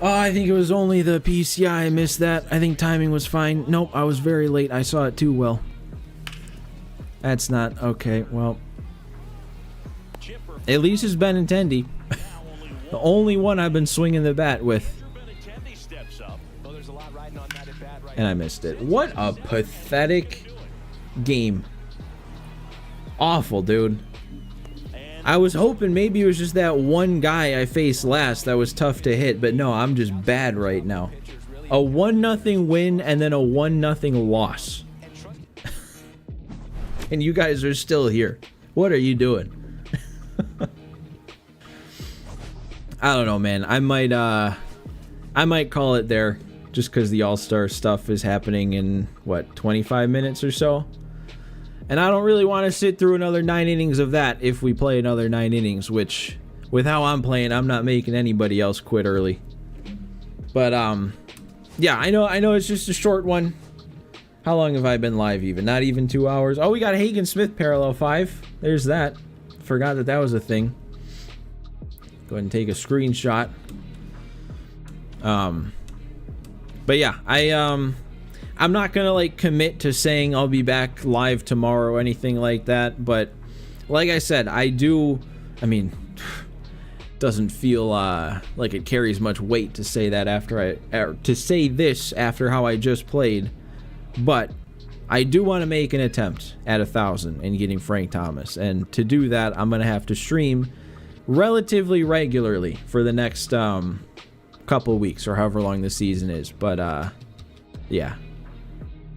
Oh, I think it was only the PCI. I missed that. I think timing was fine. Nope, I was very late. I saw it too well. That's not okay. Well, at least it's Benintendi. The only one I've been swinging the bat with. Well, there's a lot riding on that at bat right And I missed it. What a pathetic game. Awful, dude. I was hoping maybe it was just that one guy I faced last that was tough to hit, but no, I'm just bad right now. A 1-0 win and then a 1-0 loss. And you guys are still here. What are you doing? I don't know, man. I might call it there just because the All-Star stuff is happening in, what, 25 minutes or so? And I don't really want to sit through another 9 innings of that if we play another 9 innings, which, with how I'm playing, I'm not making anybody else quit early. But, yeah, I know it's just a short one. How long have I been live even? Not even 2 hours. Oh, we got Hagen Smith parallel 5. There's that. Forgot that was a thing. Go ahead and take a screenshot. But yeah, I'm not gonna like commit to saying I'll be back live tomorrow or anything like that, but like I said, I mean, doesn't feel like it carries much weight to say that to say this after how I just played, but I do want to make an attempt at 1,000 and getting Frank Thomas, and to do that I'm gonna have to stream relatively regularly for the next couple weeks or however long the season is. But yeah,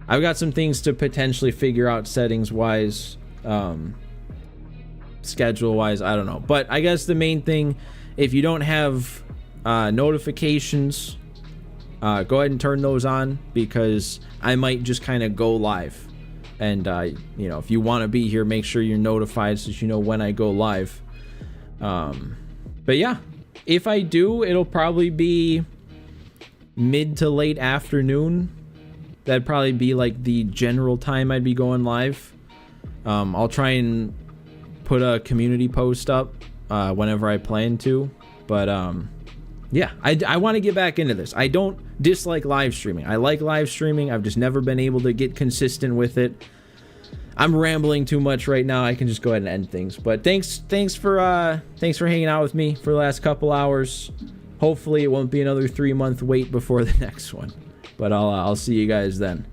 I've got some things to potentially figure out settings wise, schedule wise, I don't know, but I guess the main thing, if you don't have notifications, go ahead and turn those on, because I might just kind of go live, and you know, if you want to be here, make sure you're notified so that you know when I go live. But yeah, if I do, it'll probably be mid to late afternoon. That'd probably be like the general time I'd be going live. I'll try and put a community post up whenever I plan to, but yeah, I want to get back into this. I don't dislike live streaming. I like live streaming. I've just never been able to get consistent with it. I'm rambling too much right now. I can just go ahead and end things. But thanks for hanging out with me for the last couple hours. Hopefully it won't be another 3-month wait before the next one. But I'll see you guys then.